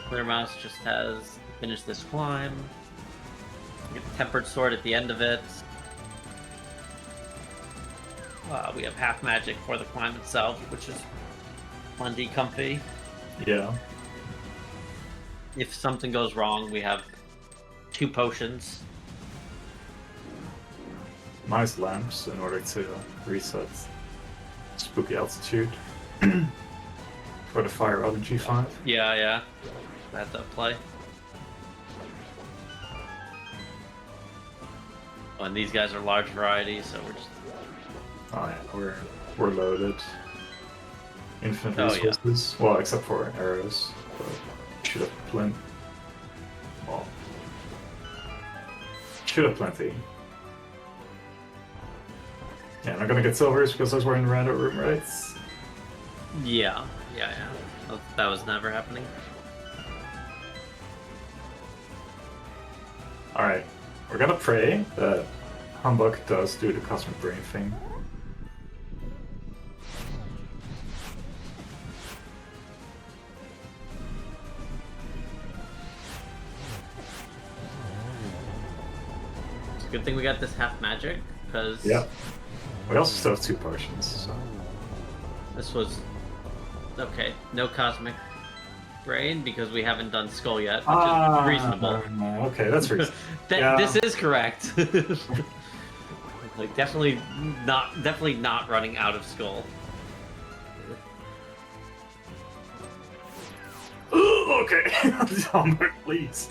S1: Clearmouse just has finished this climb. We get the Tempered Sword at the end of it. We have half magic for the climb itself, which is plenty comfy.
S2: Yeah.
S1: If something goes wrong, we have 2 potions.
S2: Nice lamps in order to reset spooky altitude for the fire rod in G5.
S1: Yeah. That's at play. Oh, and these guys are large varieties, so we're just...
S2: Oh yeah, we're loaded. Infinite
S1: Oh,
S2: resources. Yeah. Well, except for arrows. But should have plenty. Well, should have plenty. Yeah, I'm not gonna get silvers because I was wearing the random room, right?
S1: Yeah. That was never happening.
S2: Alright, we're gonna pray that Humbugh does do the Cosmic Brain thing.
S1: It's a good thing we got this half magic, because...
S2: Yep. We also still have 2 potions, so...
S1: This was... Okay, no Cosmic Brain, because we haven't done Skull yet, which is reasonable.
S2: Okay, that's reasonable.
S1: This is correct. Like, definitely not running out of Skull.
S2: Okay, Humbugh, please.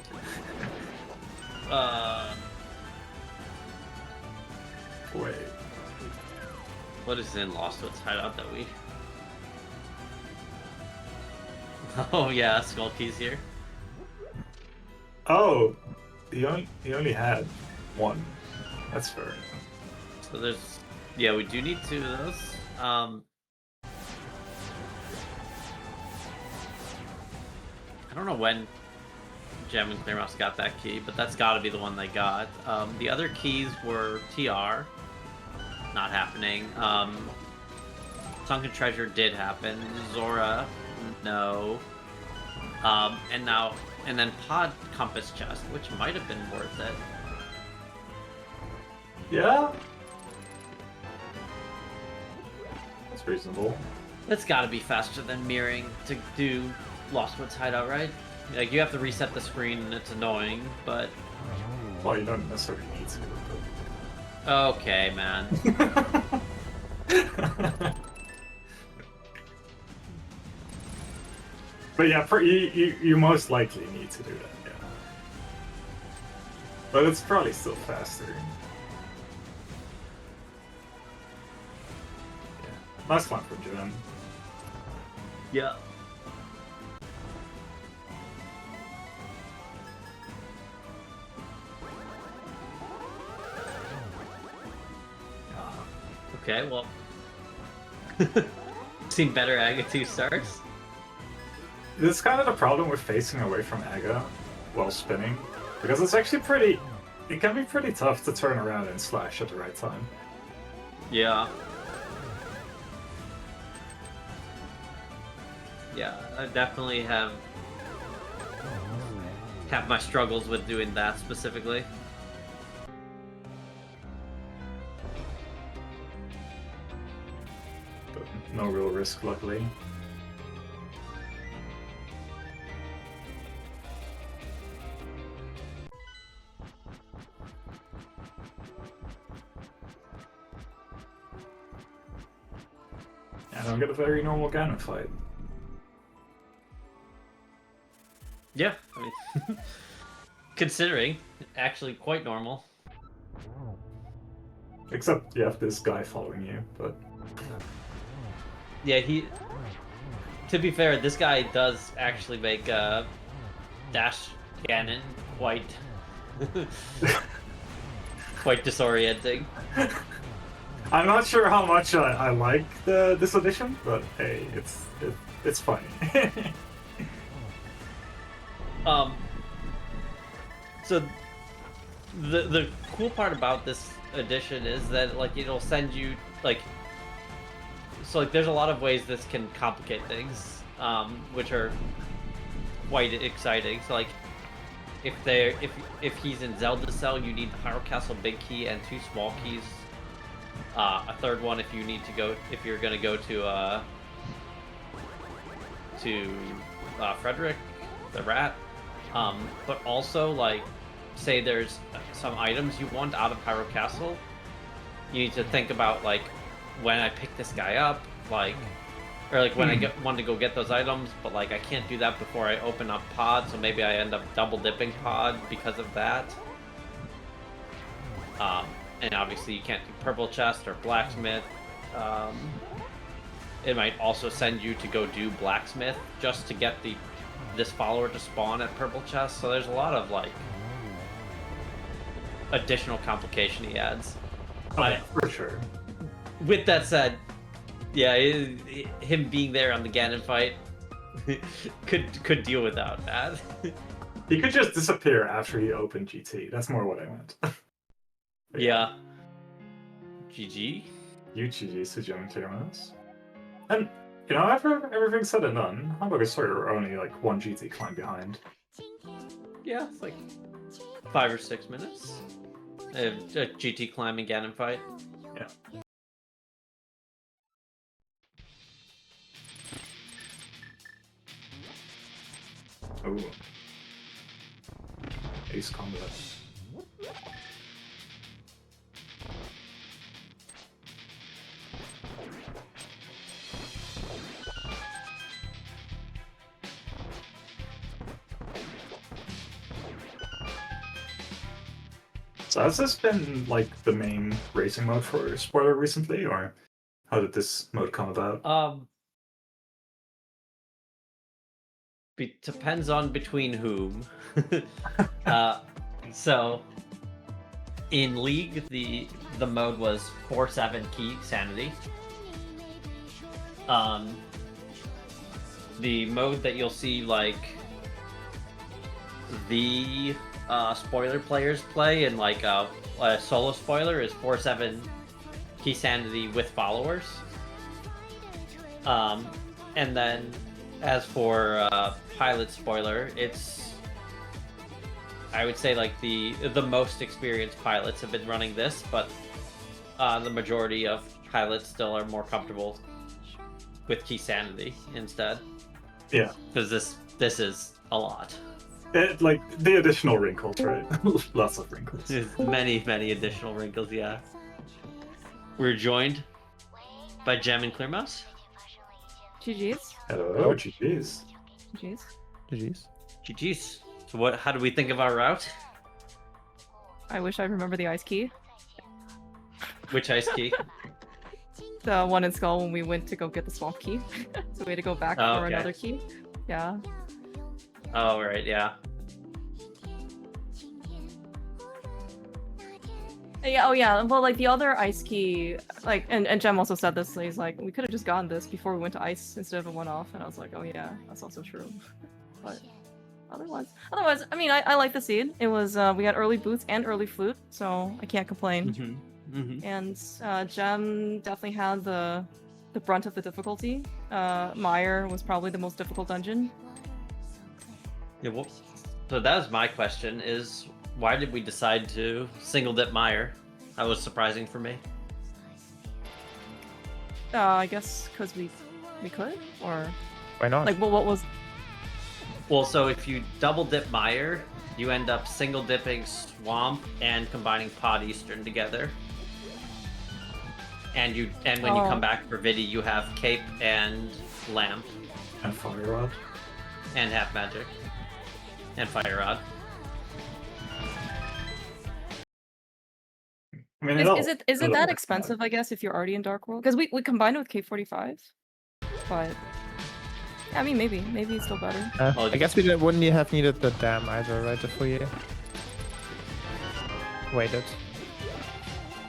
S2: Wait.
S1: What is in Lost to its hideout that we... Oh yeah, Skull Key's here.
S2: Oh, he only had 1. That's fair.
S1: So there's... Yeah, we do need 2 of those. I don't know when Gem and Clearmouse got that key, but that's got to be the one they got. The other keys were TR, not happening. Sunken Treasure did happen. Zora, no. And then Pod Compass Chest, which might have been worth it.
S2: Yeah? That's reasonable.
S1: That's got to be faster than mirroring to do Lost Woods Hideout, right? Like, you have to reset the screen and it's annoying, but...
S2: Well, you don't necessarily need to.
S1: Okay, man.
S2: But yeah, you most likely need to do that, yeah. But it's probably still faster. Yeah. Nice one for Jim.
S1: Yeah. Okay, well... Seen better Aga 2 starts?
S2: This is kind of the problem with facing away from Aga while spinning, because it's actually pretty it can be pretty tough to turn around and slash at the right time.
S1: Yeah. Yeah, I definitely have my struggles with doing that specifically.
S2: But no real risk, luckily. And I'll get a very normal Ganon fight.
S1: Yeah, I mean, considering, actually quite normal.
S2: Except you have this guy following you, but...
S1: Yeah, to be fair, this guy does actually make Dash Ganon quite quite disorienting.
S2: I'm not sure how much I like this edition, but hey, it's funny.
S1: So the cool part about this edition is that like it'll send you like there's a lot of ways this can complicate things, which are quite exciting. So like if he's in Zelda Cell, you need the Hyrule Castle big key and 2 small keys. A third one if you're gonna go to Frederick the Rat. But also, like, say there's some items you want out of Hyrule Castle, you need to think about, like, when I pick this guy up, like, or like when I want to go get those items, but like I can't do that before I open up Pod, so maybe I end up double dipping Pod because of that. And obviously you can't do Purple Chest or Blacksmith. It might also send you to go do Blacksmith just to get this follower to spawn at Purple Chest, so there's a lot of like additional complication he adds.
S2: Oh, for sure.
S1: With that said, yeah, him being there on the Ganon fight could deal without that.
S2: He could just disappear after he opened GT. That's more what I meant.
S1: Yeah. GG.
S2: UGG Sujum Clearmouse. And you know, after everything's said and done, Humbugh and Soyhr are only like 1 GT climb behind.
S1: Yeah, it's like 5 or 6 minutes. A GT climbing Ganon fight.
S2: Yeah. Ooh. Ace combat. So has this been like the main racing mode for Spoiler recently, or how did this mode come about?
S1: Depends on between whom. So in League, the mode was 4/7 key sanity. The mode that you'll see like the spoiler players play and like a solo spoiler is 4/7 key sanity with followers. And then as for pilot spoiler, it's, I would say like the most experienced pilots have been running this, but the majority of pilots still are more comfortable with key sanity instead.
S2: Yeah,
S1: because this is a lot.
S2: Like the additional wrinkles, right? Lots of wrinkles.
S1: There's many additional wrinkles. Yeah. We're joined by Gem and Clearmouse.
S3: GG's.
S2: Hello, GG's.
S3: GG's.
S1: So how do we think of our route?
S3: I wish I remember the ice key.
S1: Which ice key?
S3: The one in Skull when we went to go get the swamp key. So we had to go back for another key. Yeah.
S1: Oh, right, yeah.
S3: Yeah, oh yeah, well like the other ice key, like, and Jem also said this, he's like, we could have just gotten this before we went to ice instead of a one-off, and I was like, oh yeah, that's also true. But Otherwise, I mean, I like the seed. It was we had early boots and early flute, so I can't complain. And Gem definitely had the brunt of the difficulty. Meyer was probably the most difficult dungeon.
S1: Yeah, well, so that was my question: is why did we decide to single dip Meyer? That was surprising for me.
S3: I guess because we could, or
S4: Why not?
S3: like what was?
S1: Well, so if you double dip Meyer, you end up single dipping Swamp and combining Pod Eastern together. And when you come back for Vidi, you have Cape and Lamp.
S2: And Fire Rod.
S1: And Half Magic. And Fire Rod.
S2: I mean,
S3: Is it that expensive? I guess if you're already in Dark World, because we combined it with K45, but yeah, I mean maybe it's still better.
S4: I guess we wouldn't have needed the dam either, right? If we waited.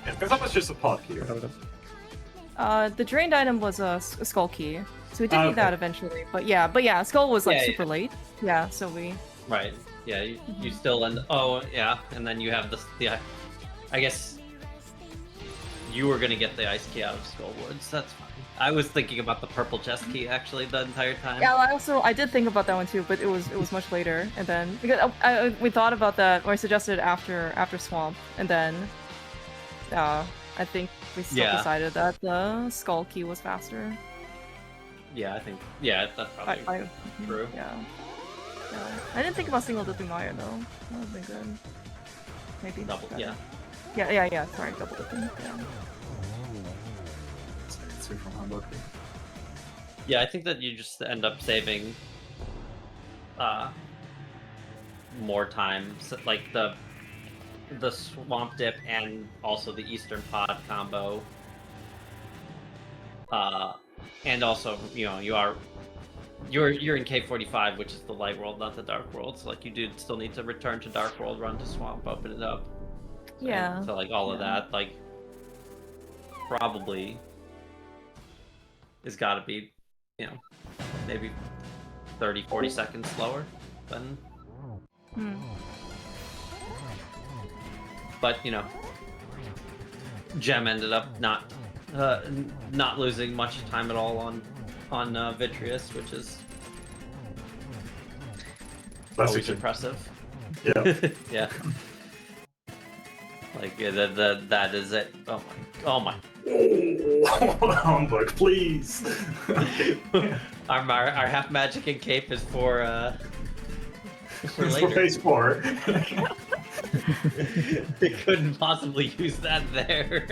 S2: Yeah, because that was just a pod key.
S3: The drained item was a skull key, so we did need that eventually. But yeah, skull was like super late. Yeah, so we.
S1: Right. Yeah, you still end. Oh yeah, and then you have the. I guess. You were gonna get the ice key out of Skull Woods. That's fine. I was thinking about the purple chest key actually the entire time.
S3: Yeah, I did think about that one too, but it was much later. And then because we thought about that, or I suggested after Swamp, and then I think we still decided that the skull key was faster.
S1: Yeah, I think that's probably true.
S3: Yeah. I didn't think about single dipping Meyer though. That would be good. Maybe.
S1: Double. Yeah.
S3: Yeah. Sorry, double dipping. Yeah.
S2: From Humbugh.
S1: Yeah, I think that you just end up saving more time, so, like the Swamp Dip and also the Eastern Pod combo. And also, you're in K45, which is the light world, not the dark world. So like you do still need to return to dark world, run to Swamp, open it up.
S3: Yeah.
S1: So like all of that, like probably has got to be, maybe 30-40 seconds slower than. But Gem ended up not losing much time at all on Vitreous, which is always impressive.
S2: Yeah.
S1: Yeah. Like that is it. Oh my.
S2: Humbugh, please.
S1: Our half magic and cape is for
S2: For
S1: later.
S2: phase 4.
S1: They couldn't possibly use that there.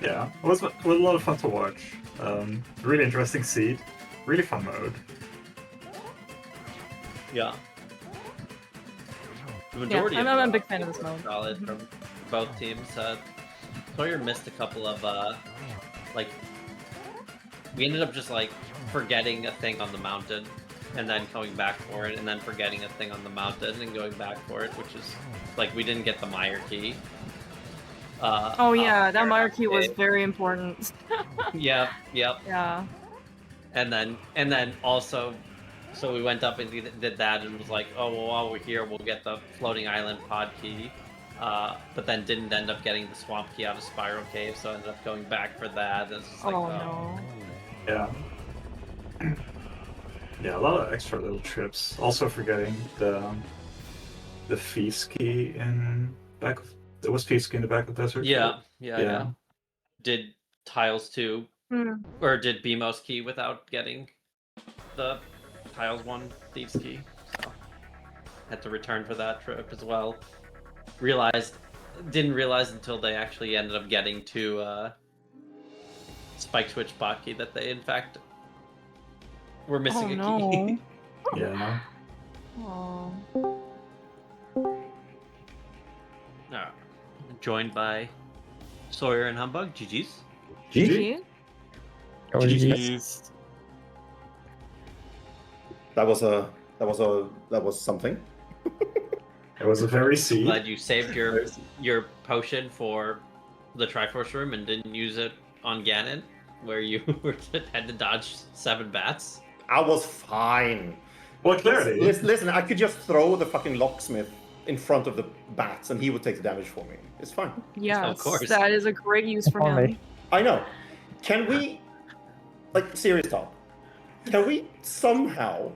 S2: Yeah, it was a lot of fun to watch. Really interesting seed. Really fun mode.
S1: Yeah. The majority
S3: I'm a big fan of this mode.
S1: Solid from both teams. Soyhr missed a couple of we ended up just like forgetting a thing on the mountain and then going back for it and then forgetting a thing on the mountain and going back for it, which is like we didn't get the Meyer key.
S3: That Meyer key was very important.
S1: Yep.
S3: Yeah.
S1: And then also, so we went up and did that and was like, oh, well, while we're here, we'll get the floating island pod key. But then didn't end up getting the swamp key out of Spiral Cave, so I ended up going back for that. And it's just like,
S3: no.
S2: Yeah. Yeah, a lot of extra little trips. Also forgetting the feast key in back of... There was feast key in the back of the desert.
S1: Yeah. Did Tiles 2, or did BMOS key without getting the Tiles 1 Thieves key. So had to return for that trip as well. Didn't realize until they actually ended up getting to Spike Switch bot key that they in fact were missing a key.
S2: Yeah.
S3: Oh.
S1: Joined by Soyhr and Humbugh. GG's.
S2: GG.
S4: GG's.
S5: That was something.
S2: It was a very seed.
S1: Glad you saved your potion for the Triforce room and didn't use it on Ganon. where you had to dodge 7 bats?
S5: I was fine.
S2: Well, clearly.
S5: Listen, I could just throw the fucking locksmith in front of the bats and he would take the damage for me. It's fine.
S3: Yes,
S1: course.
S3: that is a great use for him.
S4: Only.
S5: I know. Can we, like, serious talk, can we somehow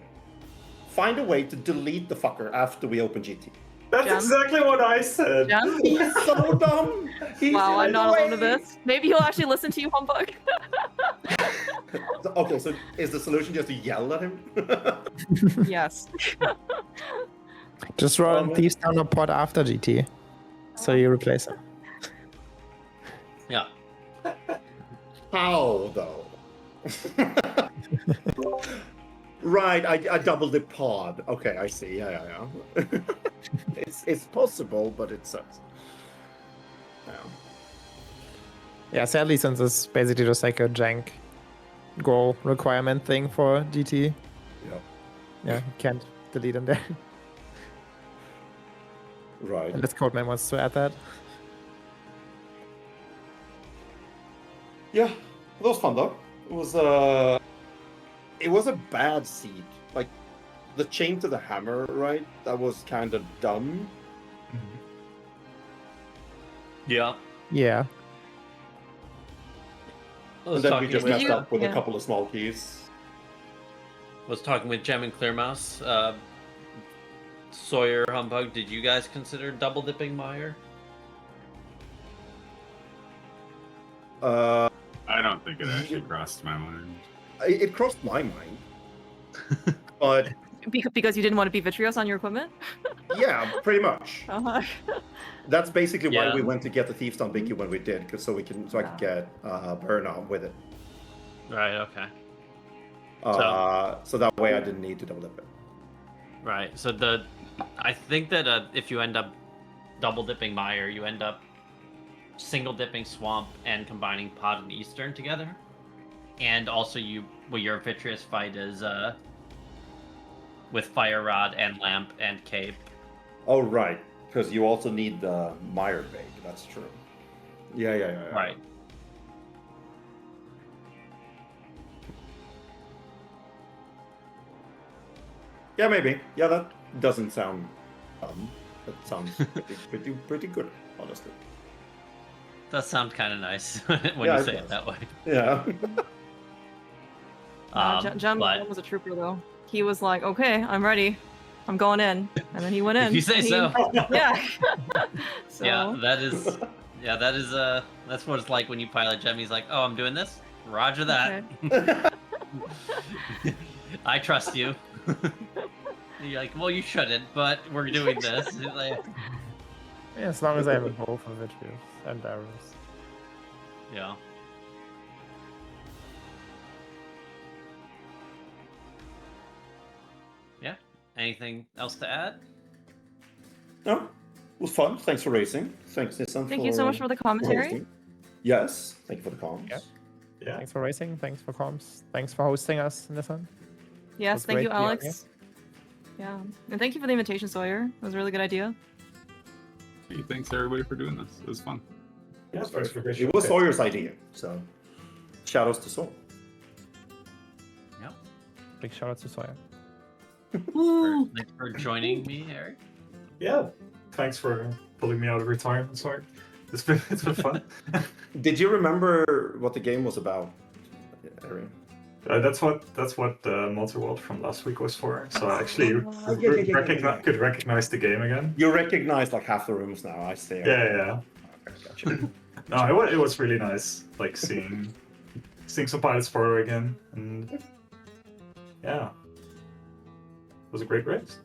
S5: find a way to delete the fucker after we open GT?
S2: That's
S3: Jem?
S2: exactly what I said.
S3: Jem?
S5: He's so dumb.
S3: Wow, I'm not alone to this. Maybe he'll actually listen to you, Humbugh.
S5: Okay, so is the solution just to yell at him?
S3: Yes.
S4: Just run thieves down a pod after GT. So you replace him.
S1: Yeah.
S5: How though? Right, I doubled the pod. Okay, I see. Yeah. It's possible, but it sucks. Yeah.
S4: Yeah, sadly, since it's basically just like a jank goal requirement thing for GT.
S5: Yeah.
S4: Yeah, you can't delete him there.
S5: Right.
S4: Unless Codeman wants to add that.
S5: Yeah, it was fun though. It was a bad seed. Like the chain to the hammer, right? That was kind of dumb.
S1: Yeah.
S4: Yeah.
S5: And then we just messed up with
S3: yeah.
S5: a couple of small keys.
S1: Was talking with Gem and Clearmouse. Soyhr, Humbugh, did you guys consider double dipping Meyer?
S6: I don't think it actually crossed my mind.
S5: It crossed my mind, but
S3: Because you didn't want to be Vitrios on your equipment?
S5: yeah, pretty much.
S3: Uh-huh.
S5: That's basically why
S1: Yeah.
S5: we went to get the Thief's on Binky when we did, so I could get burn on with it.
S1: Right, okay.
S5: So that way I didn't need to double dip it.
S1: Right. So I think that if you end up double dipping Meyer, you end up single dipping Swamp and combining Pod and Eastern together. And also your Vitrious fight is with Fire Rod and Lamp and Cape.
S5: Oh right, because you also need the Meyer bake. That's true. Yeah.
S1: Right.
S5: Yeah, maybe. Yeah, that doesn't sound that sounds pretty good, honestly.
S1: Does sound kind of nice when
S5: Yeah,
S1: you
S5: it
S1: say
S5: does.
S1: it that way.
S5: Yeah.
S3: Jem
S1: but
S3: was a trooper, though. He was like, okay, I'm ready. I'm going in. And then he went in.
S1: if you say
S3: and
S1: so.
S3: Yeah. So,
S1: Yeah, that is that's what it's like when you pilot Gem. He's like, oh, I'm doing this. Roger that.
S3: okay.
S1: I trust you. You're like, well, you shouldn't, but we're doing this. It's like,
S4: Yeah, as long as I have a bow for Vitrios and arrows.
S1: yeah. Yeah. Anything else to add?
S5: No, it was fun. Thanks for racing. Thanks, Nissan.
S3: Thank you so much for the commentary.
S5: hosting. Yes, thank you for the comments.
S4: Yeah.
S2: Yeah.
S4: Thanks for racing. Thanks for comms. Thanks for hosting us, Nissan.
S3: Yes,
S4: was
S3: thank you,
S4: great being
S3: Alex. Yeah. And thank you for the invitation, Soyhr. It was a really good idea.
S6: Hey, thanks everybody for doing this. It was fun.
S2: Yeah, thanks for great
S5: It was
S2: showcase.
S5: Sawyer's idea, so shout outs to Sawyer.
S1: Yeah.
S4: Big shout out to Soyhr.
S1: Thanks for joining me, Eric.
S2: Yeah, thanks for pulling me out of retirement. Sorry, it's been fun.
S5: Did you remember what the game was about, Aaron?
S2: That's what the multi-world from last week was for. So I actually
S5: Yeah.
S2: could recognize the game again.
S5: You recognize like half the rooms now. I see.
S2: Yeah.
S5: Okay, gotcha.
S2: No, it was really nice, like seeing some pilots photo again, and yeah, it was a great race.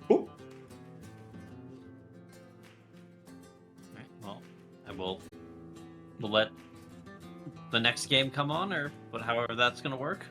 S5: Cool.
S1: Right, well, we'll let the next game come on, or however that's gonna work.